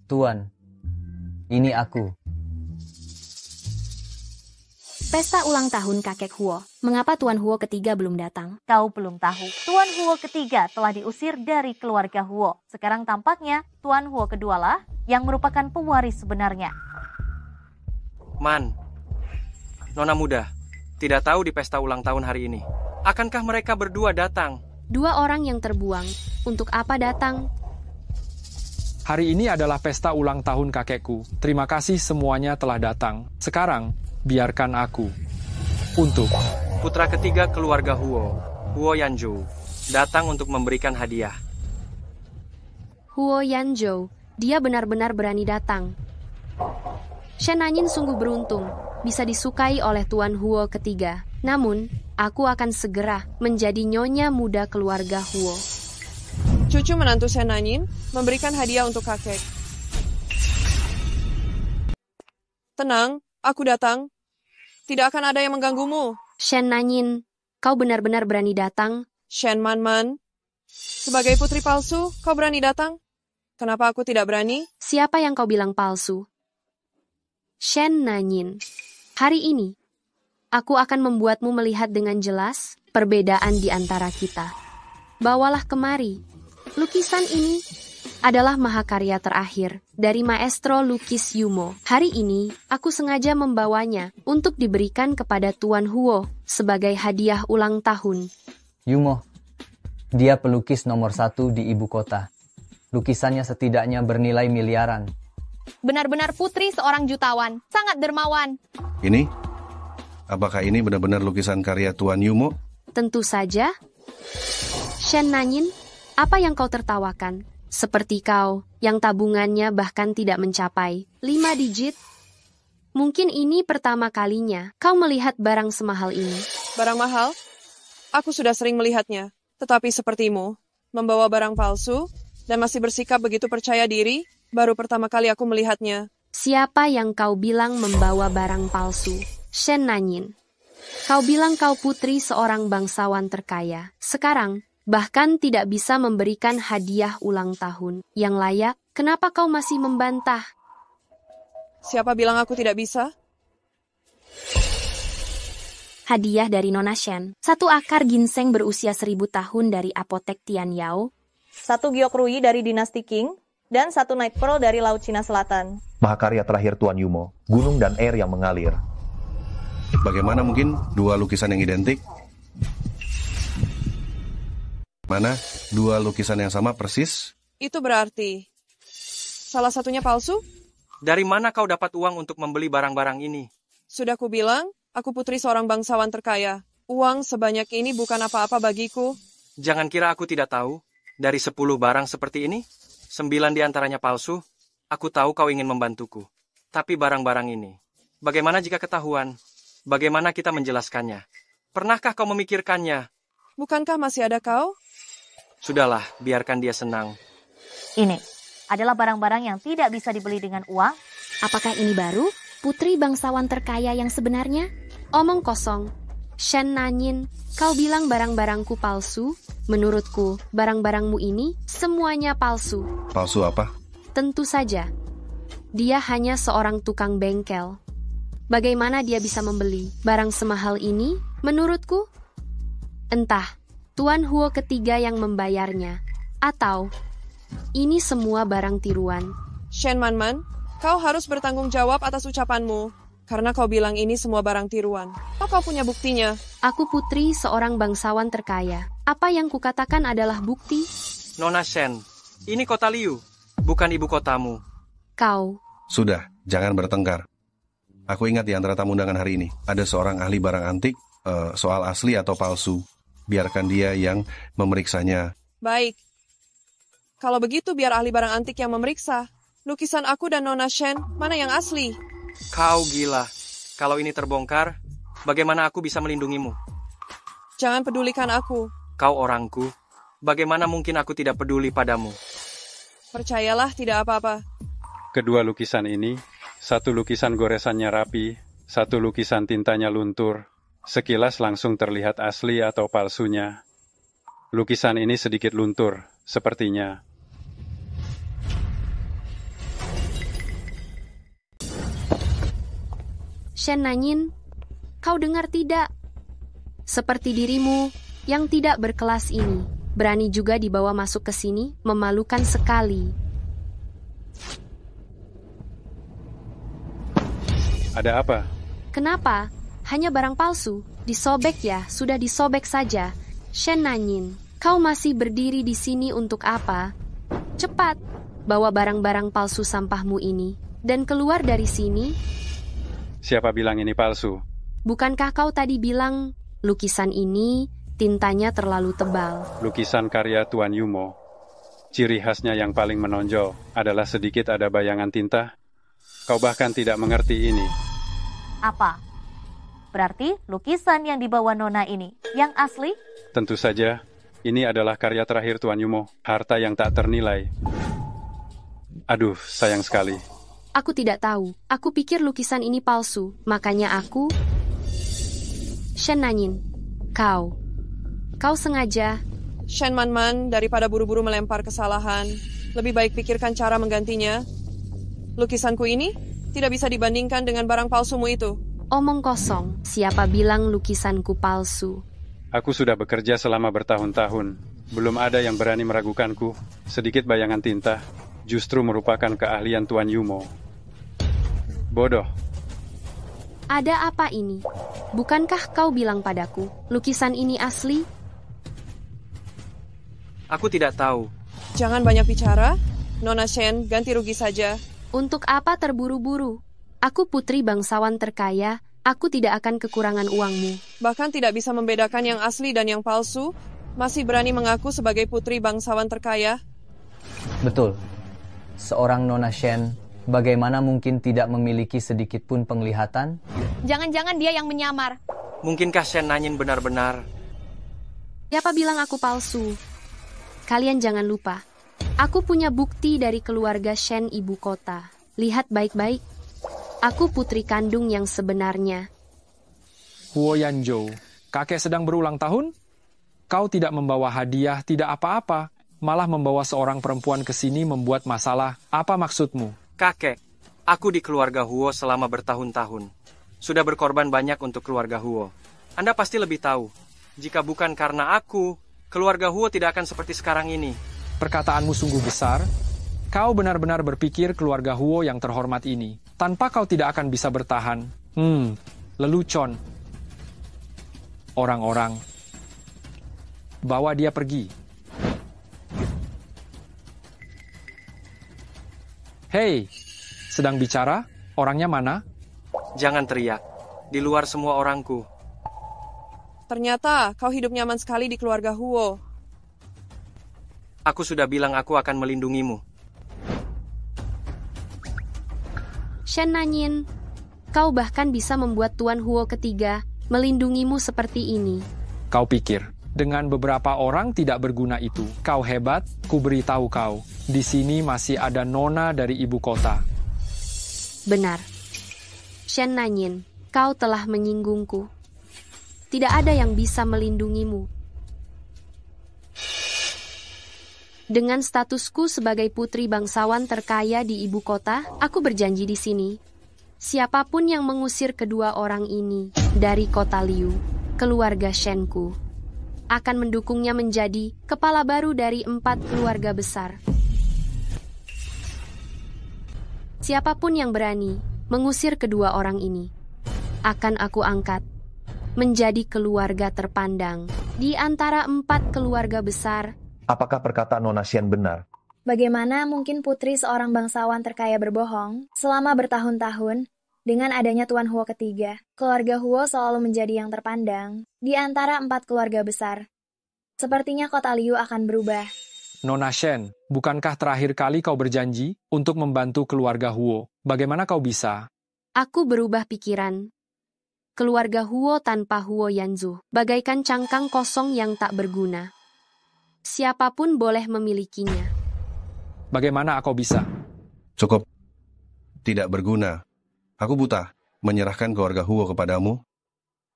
Speaker 1: Tuan, ini aku.
Speaker 8: Pesta ulang tahun kakek Huo. Mengapa Tuan Huo ketiga belum datang?
Speaker 13: Kau belum tahu. Tuan Huo ketiga telah diusir dari keluarga Huo. Sekarang tampaknya Tuan Huo kedua lah yang merupakan pewaris sebenarnya.
Speaker 4: Man, Nona muda, tidak tahu di pesta ulang tahun hari ini. Akankah mereka berdua datang?
Speaker 8: Dua orang yang terbuang. Untuk apa datang?
Speaker 3: Hari ini adalah pesta ulang tahun kakekku. Terima kasih semuanya telah datang. Sekarang, biarkan aku. Untuk
Speaker 4: putra ketiga keluarga Huo, Huo Yanzhou, datang untuk memberikan hadiah.
Speaker 8: Huo Yanzhou, dia benar-benar berani datang. Shen Nanyin sungguh beruntung, bisa disukai oleh Tuan Huo ketiga. Namun, aku akan segera menjadi nyonya muda keluarga Huo.
Speaker 2: Cucu menantu Shen Nanyin memberikan hadiah untuk kakek. Tenang, aku datang. Tidak akan ada yang mengganggumu.
Speaker 8: Shen Nanyin, kau benar-benar berani datang?
Speaker 2: Shen Man, sebagai putri palsu, kau berani datang? Kenapa aku tidak berani?
Speaker 8: Siapa yang kau bilang palsu? Shen Nanyin, hari ini, aku akan membuatmu melihat dengan jelas perbedaan di antara kita. Bawalah kemari. Lukisan ini adalah mahakarya terakhir dari Maestro Lukis Yumo. Hari ini, aku sengaja membawanya untuk diberikan kepada Tuan Huo sebagai hadiah ulang tahun.
Speaker 1: Yumo, dia pelukis nomor 1 di ibu kota. Lukisannya setidaknya bernilai miliaran.
Speaker 14: Benar-benar putri seorang jutawan, sangat dermawan.
Speaker 11: Ini? Apakah ini benar-benar lukisan karya Tuan Yumo?
Speaker 8: Tentu saja. Shen Nanyin, apa yang kau tertawakan? Seperti kau, yang tabungannya bahkan tidak mencapai 5 digit. Mungkin ini pertama kalinya kau melihat barang semahal ini.
Speaker 2: Barang mahal? Aku sudah sering melihatnya. Tetapi sepertimu, membawa barang palsu, dan masih bersikap begitu percaya diri, baru pertama kali aku melihatnya.
Speaker 8: Siapa yang kau bilang membawa barang palsu? Shen Nanyin. Kau bilang kau putri seorang bangsawan terkaya. Sekarang, bahkan tidak bisa memberikan hadiah ulang tahun yang layak. Kenapa kau masih membantah?
Speaker 2: Siapa bilang aku tidak bisa?
Speaker 15: Hadiah dari Nona Shen. 1 akar ginseng berusia 1000 tahun dari apotek Tian Yao.
Speaker 6: 1 giok rui dari dinasti Qing, dan 1 night pearl dari Laut Cina Selatan.
Speaker 10: Mahakarya terakhir Tuan Yumo, gunung dan air yang mengalir.
Speaker 11: Bagaimana mungkin 2 lukisan yang identik? Mana 2 lukisan yang sama persis?
Speaker 2: Itu berarti salah satunya palsu?
Speaker 4: Dari mana kau dapat uang untuk membeli barang-barang ini?
Speaker 2: Sudah kubilang, aku putri seorang bangsawan terkaya. Uang sebanyak ini bukan apa-apa bagiku.
Speaker 4: Jangan kira aku tidak tahu. Dari 10 barang seperti ini, 9 diantaranya palsu. Aku tahu kau ingin membantuku. Tapi barang-barang ini, bagaimana jika ketahuan? Bagaimana kita menjelaskannya? Pernahkah kau memikirkannya?
Speaker 2: Bukankah masih ada kau?
Speaker 4: Sudahlah, biarkan dia senang.
Speaker 13: Ini adalah barang-barang yang tidak bisa dibeli dengan uang.
Speaker 15: Apakah ini baru? Putri bangsawan terkaya yang sebenarnya?
Speaker 8: Omong kosong. Shen Nanyin, kau bilang barang-barangku palsu? Menurutku, barang-barangmu ini semuanya palsu.
Speaker 11: Palsu apa?
Speaker 8: Tentu saja. Dia hanya seorang tukang bengkel. Bagaimana dia bisa membeli barang semahal ini? Menurutku, entah Tuan Huo ketiga yang membayarnya, atau ini semua barang tiruan.
Speaker 2: Shen Manman, kau harus bertanggung jawab atas ucapanmu. Karena kau bilang ini semua barang tiruan. Apa kau punya buktinya?
Speaker 8: Aku putri seorang bangsawan terkaya. Apa yang kukatakan adalah bukti.
Speaker 4: Nona Shen, ini kota Liu, bukan ibu kotamu.
Speaker 8: Kau.
Speaker 11: Sudah, jangan bertengkar. Aku ingat di antara tamu undangan hari ini, ada seorang ahli barang antik, soal asli atau palsu. Biarkan dia yang memeriksanya.
Speaker 2: Baik. Kalau begitu biar ahli barang antik yang memeriksa. Lukisan aku dan Nona Shen, mana yang asli?
Speaker 4: Kau gila. Kalau ini terbongkar, bagaimana aku bisa melindungimu?
Speaker 2: Jangan pedulikan aku.
Speaker 4: Kau orangku. Bagaimana mungkin aku tidak peduli padamu?
Speaker 2: Percayalah, tidak apa-apa.
Speaker 16: Kedua lukisan ini, 1 lukisan goresannya rapi, 1 lukisan tintanya luntur. Sekilas langsung terlihat asli atau palsunya. Lukisan ini sedikit luntur, sepertinya.
Speaker 8: Shen Nanyin, kau dengar tidak? Seperti dirimu yang tidak berkelas ini, berani juga dibawa masuk ke sini, memalukan sekali.
Speaker 16: Ada apa?
Speaker 8: Kenapa? Hanya barang palsu. Disobek ya, sudah disobek saja. Shen Nanyin, kau masih berdiri di sini untuk apa? Cepat, bawa barang-barang palsu sampahmu ini, dan keluar dari sini.
Speaker 16: Siapa bilang ini palsu?
Speaker 8: Bukankah kau tadi bilang, lukisan ini tintanya terlalu tebal?
Speaker 16: Lukisan karya Tuan Yumo. Ciri khasnya yang paling menonjol adalah sedikit ada bayangan tinta. Kau bahkan tidak mengerti ini.
Speaker 13: Apa? Berarti lukisan yang dibawa Nona ini yang asli?
Speaker 16: Tentu saja, ini adalah karya terakhir Tuan Yumo, harta yang tak ternilai. Aduh, sayang sekali.
Speaker 8: Aku tidak tahu. Aku pikir lukisan ini palsu, makanya aku... Shen Nanyin, kau sengaja...
Speaker 2: Shen Manman, daripada buru-buru melempar kesalahan, lebih baik pikirkan cara menggantinya. Lukisanku ini tidak bisa dibandingkan dengan barang palsumu itu.
Speaker 8: Omong kosong, siapa bilang lukisanku palsu?
Speaker 16: Aku sudah bekerja selama bertahun-tahun. Belum ada yang berani meragukanku. Sedikit bayangan tinta justru merupakan keahlian Tuan Yumo. Bodoh.
Speaker 8: Ada apa ini? Bukankah kau bilang padaku, lukisan ini asli?
Speaker 4: Aku tidak tahu.
Speaker 2: Jangan banyak bicara. Nona Shen, ganti rugi saja.
Speaker 8: Untuk apa terburu-buru? Aku putri bangsawan terkaya, aku tidak akan kekurangan uangmu.
Speaker 2: Bahkan tidak bisa membedakan yang asli dan yang palsu, masih berani mengaku sebagai putri bangsawan terkaya?
Speaker 1: Betul. Seorang Nona Shen, bagaimana mungkin tidak memiliki sedikit pun penglihatan?
Speaker 14: Jangan-jangan dia yang menyamar.
Speaker 4: Mungkinkah Shen Nanyin benar-benar?
Speaker 8: Siapa bilang aku palsu? Kalian jangan lupa, aku punya bukti dari keluarga Shen ibu kota. Lihat baik-baik. Aku putri kandung yang sebenarnya.
Speaker 3: Huo Yanzhou, kakek sedang berulang tahun? Kau tidak membawa hadiah, tidak apa-apa. Malah membawa seorang perempuan ke sini membuat masalah. Apa maksudmu?
Speaker 4: Kakek, aku di keluarga Huo selama bertahun-tahun. Sudah berkorban banyak untuk keluarga Huo. Anda pasti lebih tahu. Jika bukan karena aku, keluarga Huo tidak akan seperti sekarang ini.
Speaker 3: Perkataanmu sungguh besar. Kau benar-benar berpikir keluarga Huo yang terhormat ini. Tanpa kau tidak akan bisa bertahan. Lelucon. Orang-orang. Bawa dia pergi. Hei, sedang bicara? Orangnya mana?
Speaker 4: Jangan teriak. Di luar semua orangku.
Speaker 2: Ternyata kau hidup nyaman sekali di keluarga Huo.
Speaker 4: Aku sudah bilang aku akan melindungimu.
Speaker 8: Shen Nanyin, kau bahkan bisa membuat Tuan Huo ketiga melindungimu seperti ini.
Speaker 3: Kau pikir, dengan beberapa orang tidak berguna itu, kau hebat? Ku beritahu kau, di sini masih ada nona dari ibu kota.
Speaker 8: Benar. Shen Nanyin, kau telah menyinggungku. Tidak ada yang bisa melindungimu. Dengan statusku sebagai putri bangsawan terkaya di ibu kota, aku berjanji di sini. Siapapun yang mengusir kedua orang ini dari kota Liu, keluarga Shenku, akan mendukungnya menjadi kepala baru dari 4 keluarga besar. Siapapun yang berani mengusir kedua orang ini, akan aku angkat menjadi keluarga terpandang di antara 4 keluarga besar.
Speaker 10: Apakah perkataan Nona Shen benar?
Speaker 17: Bagaimana mungkin putri seorang bangsawan terkaya berbohong selama bertahun-tahun? Dengan adanya Tuan Huo ketiga, keluarga Huo selalu menjadi yang terpandang di antara 4 keluarga besar. Sepertinya kota Liu akan berubah.
Speaker 3: Nona Shen, bukankah terakhir kali kau berjanji untuk membantu keluarga Huo? Bagaimana kau bisa?
Speaker 8: Aku berubah pikiran. Keluarga Huo tanpa Huo Yanzhou, bagaikan cangkang kosong yang tak berguna. Siapapun boleh memilikinya.
Speaker 3: Bagaimana aku bisa?
Speaker 11: Cukup. Tidak berguna. Aku buta menyerahkan keluarga Huo kepadamu.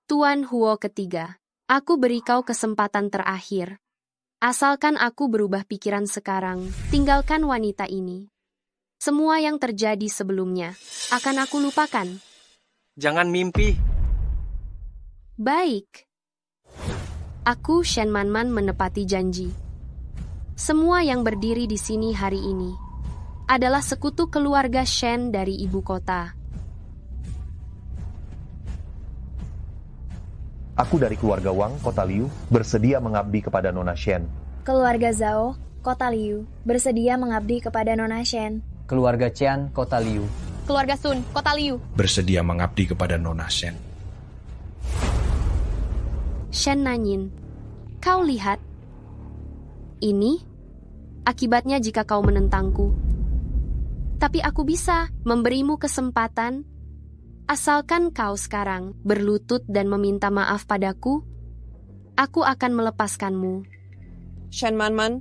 Speaker 8: Tuan Huo ketiga, aku beri kau kesempatan terakhir. Asalkan aku berubah pikiran sekarang, tinggalkan wanita ini. Semua yang terjadi sebelumnya akan aku lupakan.
Speaker 4: Jangan mimpi.
Speaker 8: Baik. Aku, Shen Manman, menepati janji. Semua yang berdiri di sini hari ini adalah sekutu keluarga Shen dari ibu kota.
Speaker 10: Aku dari keluarga Wang, kota Liu, bersedia mengabdi kepada Nona Shen.
Speaker 17: Keluarga Zhao, kota Liu, bersedia mengabdi kepada Nona Shen.
Speaker 1: Keluarga Qian, kota Liu.
Speaker 14: Keluarga Sun, kota Liu,
Speaker 18: bersedia mengabdi kepada Nona Shen.
Speaker 8: Shen Nanyin, kau lihat? Ini akibatnya jika kau menentangku. Tapi aku bisa memberimu kesempatan. Asalkan kau sekarang berlutut dan meminta maaf padaku, aku akan melepaskanmu.
Speaker 2: Shen Manman,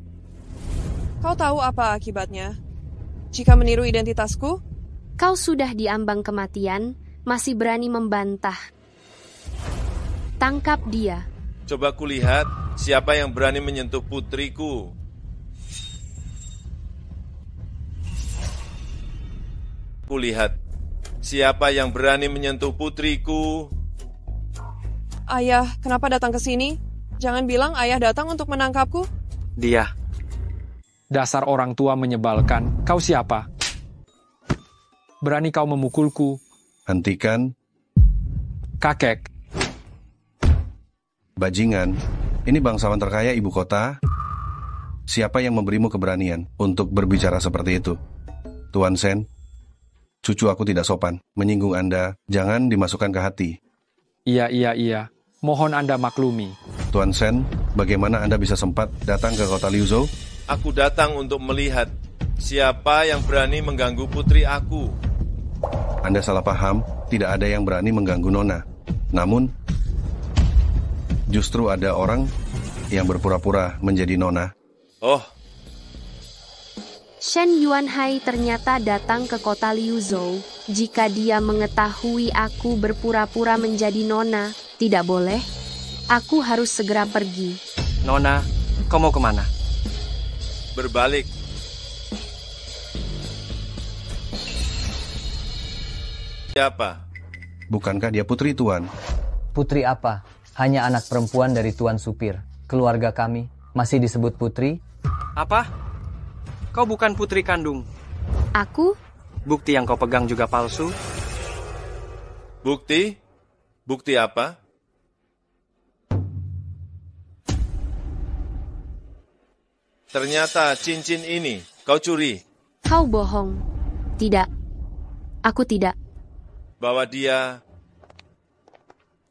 Speaker 2: kau tahu apa akibatnya? Jika meniru identitasku?
Speaker 8: Kau sudah diambang kematian, masih berani membantah. Tangkap dia.
Speaker 19: Coba kulihat siapa yang berani menyentuh putriku. Kulihat siapa yang berani menyentuh putriku.
Speaker 2: Ayah, kenapa datang ke sini? Jangan bilang ayah datang untuk menangkapku.
Speaker 4: Dia.
Speaker 3: Dasar orang tua menyebalkan. Kau siapa? Berani kau memukulku?
Speaker 11: Hentikan.
Speaker 3: Kakek.
Speaker 11: Bajingan, ini bangsawan terkaya ibu kota. Siapa yang memberimu keberanian untuk berbicara seperti itu? Tuan Shen, cucu aku tidak sopan. Menyinggung Anda, jangan dimasukkan ke hati.
Speaker 3: Iya. Mohon Anda maklumi.
Speaker 11: Tuan Shen, bagaimana Anda bisa sempat datang ke kota Liuzhou?
Speaker 19: Aku datang untuk melihat siapa yang berani mengganggu putri aku.
Speaker 11: Anda salah paham, tidak ada yang berani mengganggu Nona. Namun, justru ada orang yang berpura-pura menjadi Nona.
Speaker 19: Oh,
Speaker 8: Shen Yuanhai ternyata datang ke kota Liuzhou. Jika dia mengetahui aku berpura-pura menjadi Nona, tidak boleh. Aku harus segera pergi.
Speaker 4: Nona, kau mau kemana?
Speaker 19: berbalik. Siapa?
Speaker 11: Bukankah dia putri Tuan?
Speaker 1: Putri apa? Hanya anak perempuan dari Tuan Supir. Keluarga kami masih disebut putri.
Speaker 4: Apa? Kau bukan putri kandung.
Speaker 8: Aku?
Speaker 4: Bukti yang kau pegang juga palsu.
Speaker 19: Bukti? Bukti apa? Ternyata cincin ini kau curi.
Speaker 8: Kau bohong. Tidak. Aku tidak.
Speaker 19: Bawa dia.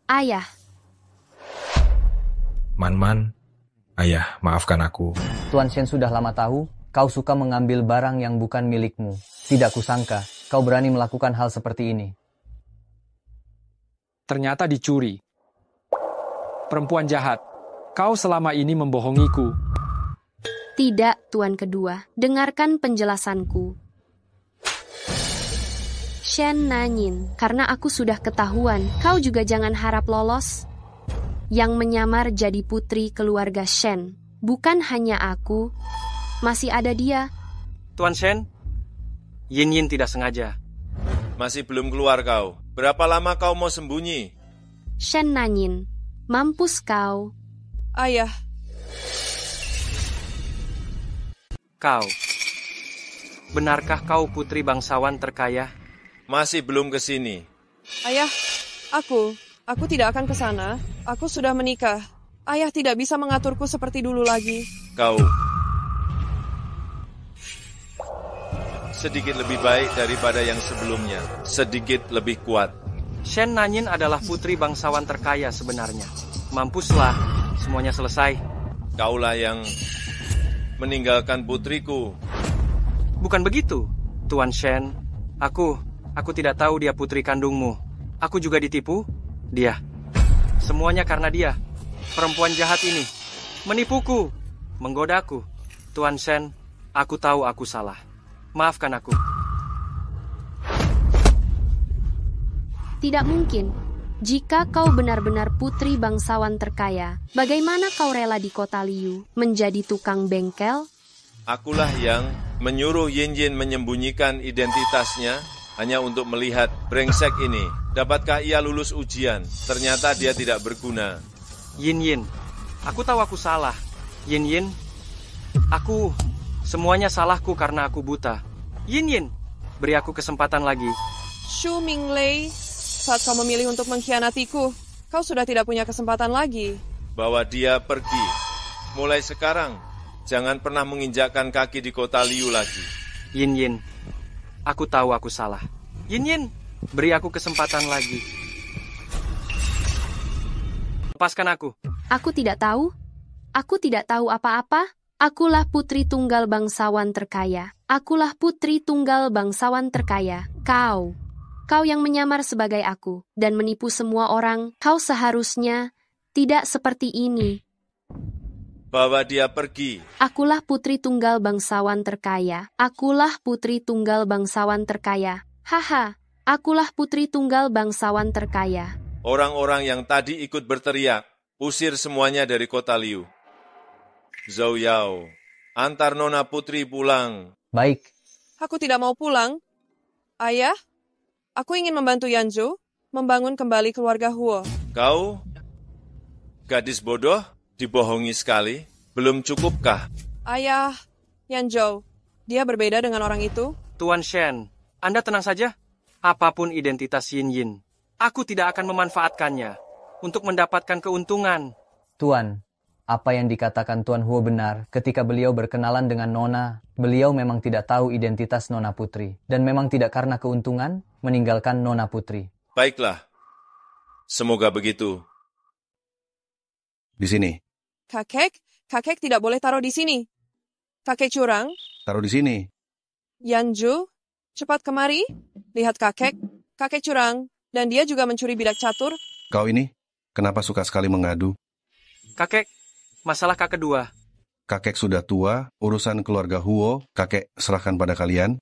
Speaker 8: Ayah.
Speaker 18: Man, ayah, maafkan aku.
Speaker 1: Tuan Shen sudah lama tahu, kau suka mengambil barang yang bukan milikmu. Tidak kusangka, kau berani melakukan hal seperti ini.
Speaker 3: Ternyata dicuri. Perempuan jahat, kau selama ini membohongiku.
Speaker 8: Tidak, Tuan kedua. Dengarkan penjelasanku. Shen Nanyin, karena aku sudah ketahuan, kau juga jangan harap lolos. Yang menyamar jadi putri keluarga Shen. Bukan hanya aku, masih ada dia.
Speaker 4: Tuan Shen, Yin tidak sengaja.
Speaker 19: Masih belum keluar kau. Berapa lama kau mau sembunyi?
Speaker 8: Shen Nanyin, mampus kau.
Speaker 2: Ayah.
Speaker 4: Kau. Benarkah kau putri bangsawan terkaya?
Speaker 19: Masih belum ke sini.
Speaker 2: Ayah, aku tidak akan ke sana. Aku sudah menikah. Ayah tidak bisa mengaturku seperti dulu lagi.
Speaker 19: Kau sedikit lebih baik daripada yang sebelumnya. Sedikit lebih kuat.
Speaker 4: Shen Nanyin adalah putri bangsawan terkaya sebenarnya. Mampuslah, semuanya selesai.
Speaker 19: Kaulah yang meninggalkan putriku.
Speaker 4: Bukan begitu, Tuan Shen. Aku tidak tahu dia putri kandungmu. Aku juga ditipu. Dia. Semuanya karena dia. Perempuan jahat ini. Menipuku. Menggodaku. Tuan Shen, aku tahu aku salah. Maafkan aku.
Speaker 8: Tidak mungkin. Jika kau benar-benar putri bangsawan terkaya, bagaimana kau rela di kota Liu menjadi tukang bengkel?
Speaker 19: Akulah yang menyuruh Yin menyembunyikan identitasnya hanya untuk melihat brengsek ini. Dapatkah ia lulus ujian? Ternyata dia tidak berguna.
Speaker 4: Yin, aku tahu aku salah. Yin, semuanya salahku karena aku buta. Yin, beri aku kesempatan lagi.
Speaker 2: Xu Minglei, saat kau memilih untuk mengkhianatiku, kau sudah tidak punya kesempatan lagi.
Speaker 19: Bawa dia pergi. Mulai sekarang, jangan pernah menginjakkan kaki di kota Liu lagi.
Speaker 4: Yin, aku tahu aku salah. Yin, beri aku kesempatan lagi. Lepaskan aku.
Speaker 8: Aku tidak tahu. Aku tidak tahu apa-apa. Akulah putri tunggal bangsawan terkaya. Akulah putri tunggal bangsawan terkaya. Kau yang menyamar sebagai aku dan menipu semua orang. Kau seharusnya tidak seperti ini.
Speaker 19: Bawa dia pergi.
Speaker 8: Akulah putri tunggal bangsawan terkaya. Akulah putri tunggal bangsawan terkaya. Haha, akulah putri tunggal bangsawan terkaya.
Speaker 19: Orang-orang yang tadi ikut berteriak, usir semuanya dari kota Liu. Zhou Yao, antar Nona Putri pulang.
Speaker 1: Baik.
Speaker 2: Aku tidak mau pulang. Ayah, aku ingin membantu Yanzhou membangun kembali keluarga Huo.
Speaker 19: Kau, gadis bodoh, dibohongi sekali. Belum cukupkah?
Speaker 2: Ayah, Yanzhou, dia berbeda dengan orang itu.
Speaker 4: Tuan Shen, Anda tenang saja. Apapun identitas Yin, aku tidak akan memanfaatkannya untuk mendapatkan keuntungan.
Speaker 1: Tuan, Apa yang dikatakan Tuan Huo benar ketika beliau berkenalan dengan Nona. Beliau memang tidak tahu identitas Nona Putri. Dan memang tidak karena keuntungan meninggalkan Nona Putri.
Speaker 19: Baiklah. Semoga begitu.
Speaker 11: Di sini.
Speaker 2: Kakek tidak boleh taruh di sini. Kakek curang.
Speaker 11: Taruh di sini.
Speaker 2: Yanju, cepat kemari. Lihat kakek curang. Dan dia juga mencuri bidak catur.
Speaker 11: Kau ini, kenapa suka sekali mengadu?
Speaker 4: Kakek, masalah kakek kedua.
Speaker 11: Kakek sudah tua, urusan keluarga Huo, kakek serahkan pada kalian.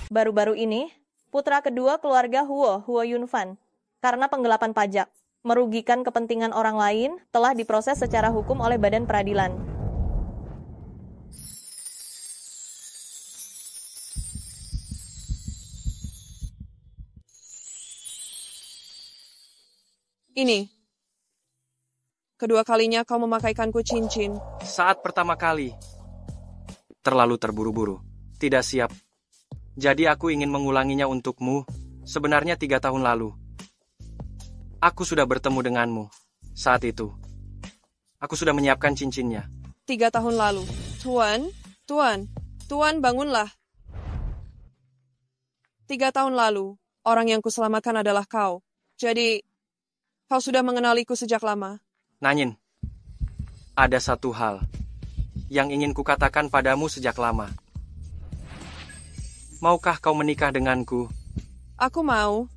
Speaker 6: Baru-baru ini, putra kedua keluarga Huo Yunfan, karena penggelapan pajak, merugikan kepentingan orang lain, telah diproses secara hukum oleh Badan Peradilan.
Speaker 2: Ini. Kedua kalinya kau memakaikanku cincin.
Speaker 4: Saat pertama kali. Terlalu terburu-buru. Tidak siap. Jadi aku ingin mengulanginya untukmu. Sebenarnya 3 tahun lalu. Aku sudah bertemu denganmu. Saat itu. Aku sudah menyiapkan cincinnya.
Speaker 2: 3 tahun lalu. Tuan, bangunlah. 3 tahun lalu, orang yang kuselamatkan adalah kau. Jadi, kau sudah mengenaliku sejak lama.
Speaker 4: Nanyin, ada satu hal yang ingin kukatakan padamu sejak lama. Maukah kau menikah denganku?
Speaker 2: Aku mau.